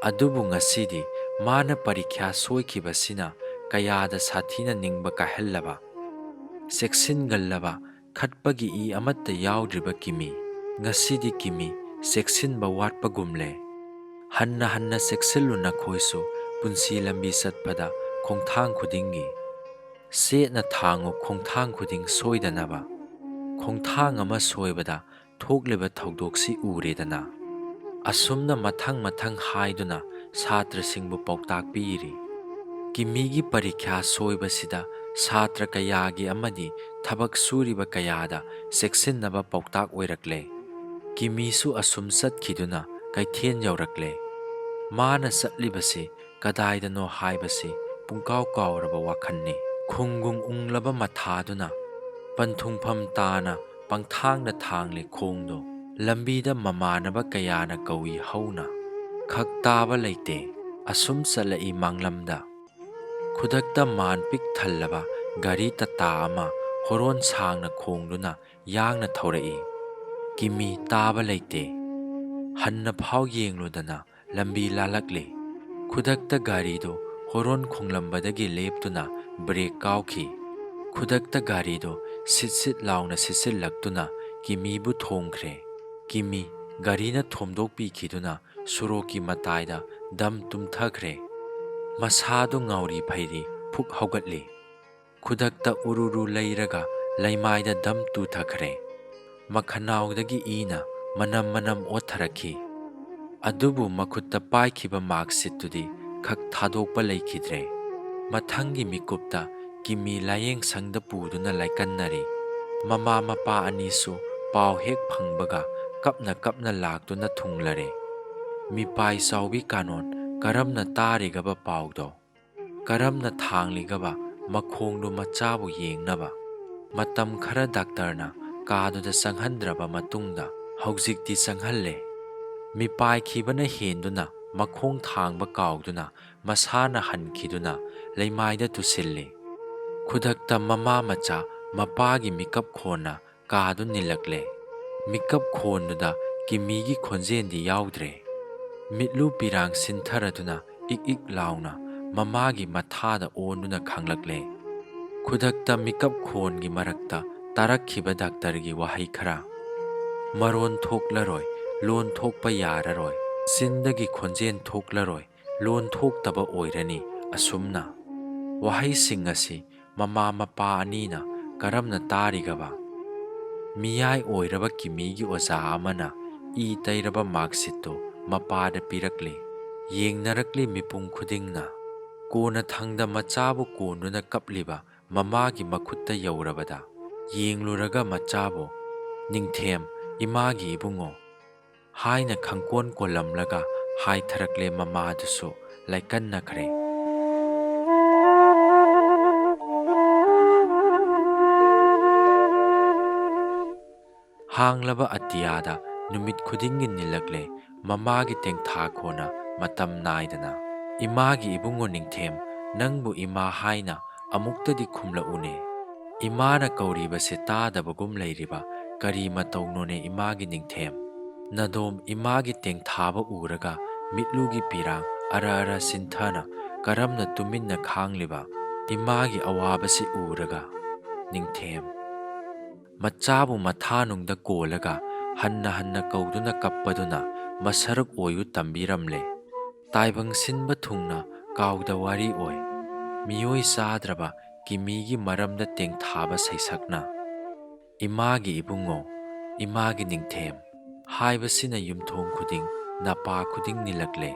[SPEAKER 1] ꯑꯗꯨꯕꯨ ꯉꯁꯤꯗꯤ ꯃꯥꯅ ꯄꯔꯤꯈ꯭ꯌꯥ ꯁꯣꯏꯈꯤꯕꯁꯤꯅ ꯀꯌꯥꯗ ꯁꯥꯊꯤꯅ ꯅꯤꯡꯕ ꯀꯥꯏꯍꯜꯂꯕ, ꯆꯦꯛꯁꯤꯟꯒꯜꯂꯕ, ꯈꯠꯄꯒꯤ ꯏ ꯑꯃꯠꯇ ꯌꯥꯎꯗ꯭ꯔꯤꯕ ꯀꯤꯃꯤ꯫ ꯉꯁꯤꯗꯤ ꯀꯤꯃꯤ ꯆꯦꯛꯁꯤꯟꯕ ꯋꯥꯠꯄꯒꯨꯝꯂꯦ꯫ ꯍꯟꯅ ꯍꯟꯅ ꯆꯦꯛꯁꯤꯜꯂꯨ ꯅꯈꯣꯏꯁꯨ ꯄꯨꯟꯁꯤ ꯂꯝꯕꯤ ꯆꯠꯄꯗ ꯈꯣꯡꯊꯥꯡ ꯈꯨꯗꯤꯡꯒꯤ꯫ ꯆꯦꯠꯅ ꯊꯥꯡꯉꯨ ꯈꯣꯡꯊꯥꯡ ꯈꯨꯗꯤꯡ ꯁꯣꯏꯗꯅꯕ꯫ ꯈꯣꯡꯊꯥꯡ ꯑꯃ ꯁꯣꯏꯕꯗ ꯊꯣꯛꯂꯤꯕ ꯊꯧꯗꯣꯛꯁꯤ ꯎꯔꯦꯗꯅ"꯫ ꯑꯁꯨꯝꯅ ꯃꯊꯪ ꯃꯊꯪ ꯍꯥꯏꯗꯨꯅ ꯁꯥꯇ꯭ꯔꯁꯤꯡꯕꯨ ꯄꯥꯎꯇꯥꯛ ꯄꯤꯔꯤ꯫ ꯀꯤꯃꯤꯒꯤ ꯄꯔꯤꯈ꯭ꯌꯥ ꯁꯣꯏꯕꯁꯤꯗ ꯁꯥꯇ꯭ꯔ ꯀꯌꯥꯒꯤ ꯑꯃꯗꯤ ꯊꯕꯛ ꯁꯨꯔꯤꯕ ꯀꯌꯥꯗ ꯆꯦꯛꯁꯤꯟꯅꯕ ꯄꯥꯎꯇꯥꯛ ꯑꯣꯏꯔꯛꯂꯦ꯫ ꯀꯤꯃꯤꯁꯨ ꯑꯁꯨꯝ ꯆꯠꯈꯤꯗꯨꯅ ꯀꯩꯊꯦꯜ ꯌꯧꯔꯛꯂꯦ꯫ ꯃꯥꯅ ꯆꯠꯂꯤꯕꯁꯤ ꯀꯗꯥꯏꯗꯅꯣ ꯍꯥꯏꯕꯁꯤ ꯄꯨꯡꯀꯥꯎ ꯀꯥꯎꯔꯕ ꯋꯥꯈꯜꯅꯤ꯫ ꯈꯨꯡꯒꯨꯡ ꯎꯪꯂꯕ ꯃꯊꯥꯗꯨꯅ ꯄꯟꯊꯨꯡꯐꯝ ꯇꯥꯅ ꯄꯪꯊꯥꯡꯗ ꯊꯥꯡꯂꯦ ꯈꯣꯡꯗꯣ꯫ ꯂꯝꯕꯤꯗ ꯃꯃꯥꯟꯅꯕ ꯀꯌꯥꯅ ꯀꯧꯏ ꯍꯧꯅ, ꯈꯛ ꯇꯥꯕ ꯂꯩꯇꯦ꯫ ꯑꯁꯨꯝ ꯆꯠꯂꯛꯏ ꯃꯥꯡꯂꯝꯗ꯫ ꯈꯨꯗꯛꯇ ꯃꯥꯟ ꯄꯤꯛ ꯊꯜꯂꯕ ꯒꯥꯔꯤ ꯇꯥꯇꯥ ꯑꯃ ꯍꯣꯔꯣꯟ ꯁꯥꯡꯅ ꯈꯣꯡꯗꯨꯅ ꯌꯥꯡꯅ ꯊꯧꯔꯛꯏ꯫ ꯀꯤꯃꯤ ꯇꯥꯕ ꯂꯩꯇꯦ꯫ ꯍꯟꯅ ꯐꯥꯎ ꯌꯦꯡꯂꯨꯗꯅ ꯂꯝꯕꯤ ꯂꯥꯜꯂꯛꯂꯤ꯫ ꯈꯨꯗꯛꯇ ꯒꯥꯔꯤꯗꯨ ꯍꯣꯔꯣꯟ ꯈꯣꯡꯂꯝꯕꯗꯒꯤ ꯂꯦꯞꯇꯨꯅ ꯕ꯭ꯔꯦꯛ ꯀꯥꯎꯈꯤ꯫ ꯈꯨꯗꯛꯇ ꯒꯥꯔꯤꯗꯨ ꯁꯤꯠ ꯁꯤꯠ ꯂꯥꯎꯅ ꯁꯤꯠꯆꯤꯜꯂꯛꯇꯨꯅ ꯀꯤꯃꯤꯕꯨ ꯊꯣꯝꯈ꯭ꯔꯦ꯫ ꯀꯤꯃꯤ ꯒꯥꯔꯤꯅ ꯊꯣꯝꯗꯣꯛꯄꯤꯈꯤꯗꯨꯅ ꯁꯣꯔꯣꯛꯀꯤ ꯃꯇꯥꯏꯗ ꯗꯝ ꯇꯨꯝꯊꯈ꯭ꯔꯦ꯫ ꯃꯁꯥꯗꯨ ꯉꯥꯎꯔꯤ ꯐꯩꯔꯤ ꯐꯨꯛ ꯍꯧꯒꯠꯂꯤ꯫ ꯈꯨꯗꯛꯇ ꯎꯔꯨꯔꯨ ꯂꯩꯔꯒ ꯂꯩꯃꯥꯏꯗ ꯗꯝ ꯇꯨꯊꯈ꯭ꯔꯦ꯫ ꯃꯈꯅꯥꯎꯗꯒꯤ ꯏꯅ ꯃꯅꯝ ꯃꯅꯝ ꯑꯣꯠꯊꯔꯛꯈꯤ꯫ ꯑꯗꯨꯕꯨ ꯃꯈꯨꯠꯇ ꯄꯥꯏꯈꯤꯕ ꯃꯥꯔꯛꯁꯤꯠꯇꯨꯗꯤ ꯈꯛ ꯊꯥꯗꯣꯛꯄ ꯂꯩꯈꯤꯗ꯭ꯔꯦ꯫ ꯃꯊꯪꯒꯤ ꯃꯤꯀꯨꯞꯇ ꯀꯤꯃꯤ ꯂꯥꯏꯌꯦꯡꯁꯪꯗ ꯄꯨꯗꯨꯅ ꯂꯥꯏꯀꯟꯅꯔꯤ꯫ ꯃꯃꯥ ꯃꯄꯥ ꯑꯅꯤꯁꯨ ꯄꯥꯎ ꯍꯦꯛ ꯐꯪꯕꯒ ꯀꯞꯅ ꯀꯞꯅ ꯂꯥꯛꯇꯨꯅ ꯊꯨꯡꯂꯔꯦ꯫ ꯃꯤꯄꯥꯏ ꯆꯥꯎꯕꯤ ꯀꯥꯅꯣꯟ ꯀꯔꯝꯅ ꯇꯥꯔꯤꯒꯕ ꯄꯥꯎꯗꯣ? ꯀꯔꯝꯅ ꯊꯥꯡꯂꯤꯒꯕ ꯃꯈꯣꯡꯗꯨ ꯃꯆꯥꯕꯨ ꯌꯦꯡꯅꯕ? ꯃꯇꯝ ꯈꯔ ꯗꯥꯛꯇꯔꯅ ꯀꯥꯗꯨꯗ ꯆꯪꯍꯟꯗ꯭ꯔꯕ ꯃꯇꯨꯡꯗ ꯍꯧꯖꯤꯛꯇꯤ ꯆꯪꯍꯜꯂꯦ꯫ ꯃꯤꯄꯥꯏꯈꯤꯕꯅ ꯍꯦꯟꯗꯨꯅ ꯃꯈꯣꯡ ꯊꯥꯡꯕ ꯀꯥꯎꯗꯨꯅ ꯃꯁꯥꯅ ꯍꯟꯈꯤꯗꯨꯅ ꯂꯩꯃꯥꯏꯗ ꯇꯨꯁꯤꯜꯂꯤ꯫ ꯈꯨꯗꯛꯇ ꯃꯃꯥ ꯃꯆꯥ ꯃꯄꯥꯒꯤ ꯃꯤꯀꯞ ꯈꯣꯟꯅ ꯀꯥꯗꯨ ꯅꯤꯜꯂꯛꯂꯦ꯫ ꯃꯤꯀꯞ ꯈꯣꯟꯗꯨꯗ ꯀꯤꯃꯤꯒꯤ ꯈꯣꯟꯖꯦꯜꯗꯤ ꯌꯥꯎꯗ꯭ꯔꯦ꯫ ꯃꯤꯠꯂꯨ ꯄꯤꯔꯥꯡ ꯁꯤꯟꯊꯔꯗꯨꯅ ꯏꯛ ꯏꯛ ꯂꯥꯎꯅ ꯃꯃꯥꯒꯤ ꯃꯊꯥꯗ ꯑꯣꯟꯗꯨꯅ ꯈꯥꯡꯂꯛꯂꯦ꯫ ꯈꯨꯗꯛꯇ ꯃꯤꯀꯞ ꯈꯣꯟꯒꯤ ꯃꯔꯛꯇ ꯇꯥꯔꯛꯈꯤꯕ ꯗꯥꯛꯇꯔꯒꯤ ꯋꯥꯍꯩ ꯈꯔ: "ꯃꯔꯣꯟ ꯊꯣꯛꯂꯔꯣꯏ, ꯂꯣꯟ ꯊꯣꯛꯄ ꯌꯥꯔꯔꯣꯏ, ꯆꯤꯟꯗꯒꯤ ꯈꯣꯟꯖꯦꯜ ꯊꯣꯛꯂꯔꯣꯏ, ꯂꯣꯟ ꯊꯣꯛꯇꯕ ꯑꯣꯏꯔꯅꯤ"꯫ ꯑꯁꯨꯝꯅ ꯋꯥꯍꯩꯁꯤꯡ ꯑꯁꯤ ꯃꯃꯥ ꯃꯄꯥ ꯑꯅꯤꯅ ꯀꯔꯝꯅ ꯇꯥꯔꯤꯒꯕ? ꯃꯤꯌꯥꯏ ꯑꯣꯏꯔꯕ ꯀꯤꯃꯤꯒꯤ ꯑꯣꯖꯥ ꯑꯃꯅ ꯏ ꯇꯩꯔꯕ ꯃꯥꯔꯛꯁꯤꯠꯇꯨ ꯃꯄꯥꯗ ꯄꯤꯔꯛꯂꯤ꯫ ꯌꯦꯡꯅꯔꯛꯂꯤ ꯃꯤꯄꯨꯝ ꯈꯨꯗꯤꯡꯅ꯫ ꯀꯣꯟꯅꯊꯪꯗ ꯃꯆꯥꯕꯨ ꯀꯣꯟꯗꯨꯅ ꯀꯞꯂꯤꯕ ꯃꯃꯥꯒꯤ ꯃꯈꯨꯠꯇ ꯌꯧꯔꯕꯗ ꯌꯦꯡꯂꯨꯔꯒ ꯃꯆꯥꯕꯨ "ꯅꯤꯡꯊꯦꯝ, ꯏꯃꯥꯒꯤ ꯏꯕꯨꯡꯉꯣ" ꯍꯥꯏꯅ ꯈꯪꯀꯣꯟ ꯀꯣꯜꯂꯝꯂꯒ ꯍꯥꯏꯊꯔꯛꯂꯦ꯫ ꯃꯃꯥꯗꯨꯁꯨ ꯂꯥꯏꯀꯟꯅꯈ꯭ꯔꯦ꯫ ꯍꯥꯡꯂꯕ ꯑꯇꯤꯌꯥꯗ ꯅꯨꯃꯤꯠ ꯈꯨꯗꯤꯡꯒꯤ ꯅꯤꯜꯂꯛꯂꯦ ꯃꯃꯥꯒꯤ ꯇꯦꯡꯊꯥꯈꯣꯟꯅ ꯃꯇꯝ ꯅꯥꯏꯗꯅ꯫ "ꯏꯃꯥꯒꯤ ꯏꯕꯨꯡꯉꯣ ꯅꯤꯡꯊꯦꯝ, ꯅꯪꯕꯨ ꯏꯃꯥ ꯍꯥꯏꯅ ꯑꯃꯨꯛꯇꯗꯤ ꯈꯨꯝꯂꯛꯎꯅꯦ꯫ ꯏꯃꯥꯅ ꯀꯧꯔꯤꯕꯁꯦ ꯇꯥꯗꯕꯒꯨꯝ ꯂꯩꯔꯤꯕ ꯀꯔꯤ ꯃꯇꯧꯅꯣꯅꯦ ꯏꯃꯥꯒꯤ ꯅꯤꯡꯊꯦꯝ"꯫ ꯅꯗꯣꯝ ꯏꯃꯥꯒꯤ ꯇꯦꯡꯊꯥꯕ ꯎꯔꯒ ꯃꯤꯠꯂꯨꯒꯤ ꯄꯤꯔꯥꯡ ꯑꯔ ꯑꯔ ꯆꯤꯟꯊꯅ ꯀꯔꯝꯅ ꯇꯨꯃꯤꯟꯅ ꯈꯥꯡꯂꯤꯕ? ꯏꯃꯥꯒꯤ ꯑꯋꯥꯕꯁꯤ ꯎꯔꯒ ꯅꯤꯡꯊꯦꯝ ꯃꯆꯥꯕꯨ ꯃꯊꯥꯅꯨꯡꯗ ꯀꯣꯜꯂꯒ ꯍꯟꯅ ꯍꯟꯅ ꯀꯧꯗꯨꯅ ꯀꯞꯄꯗꯨꯅ ꯃꯁꯔꯨꯛ ꯑꯣꯏꯌꯨ ꯇꯝꯕꯤꯔꯝꯂꯦ꯫ ꯇꯥꯏꯕꯪ ꯁꯤꯟꯕ ꯊꯨꯡꯅ ꯀꯥꯎꯗ ꯋꯥꯔꯤ ꯑꯣꯏ ꯃꯤꯑꯣꯏ ꯆꯥꯗ꯭ꯔꯕ ꯀꯤꯃꯤꯒꯤ ꯃꯔꯝꯗ ꯇꯦꯡꯊꯥꯕ ꯁꯩꯁꯛꯅ꯫ "ꯏꯃꯥꯒꯤ ꯏꯕꯨꯡꯉꯣ, ꯏꯃꯥꯒꯤ ꯅꯤꯡꯊꯦꯝ" ꯍꯥꯏꯕꯁꯤꯅ ꯌꯨꯝꯊꯣꯡ ꯈꯨꯗꯤꯡ ꯅꯄꯥ ꯈꯨꯗꯤꯡ ꯅꯤꯜꯂꯛꯂꯦ꯫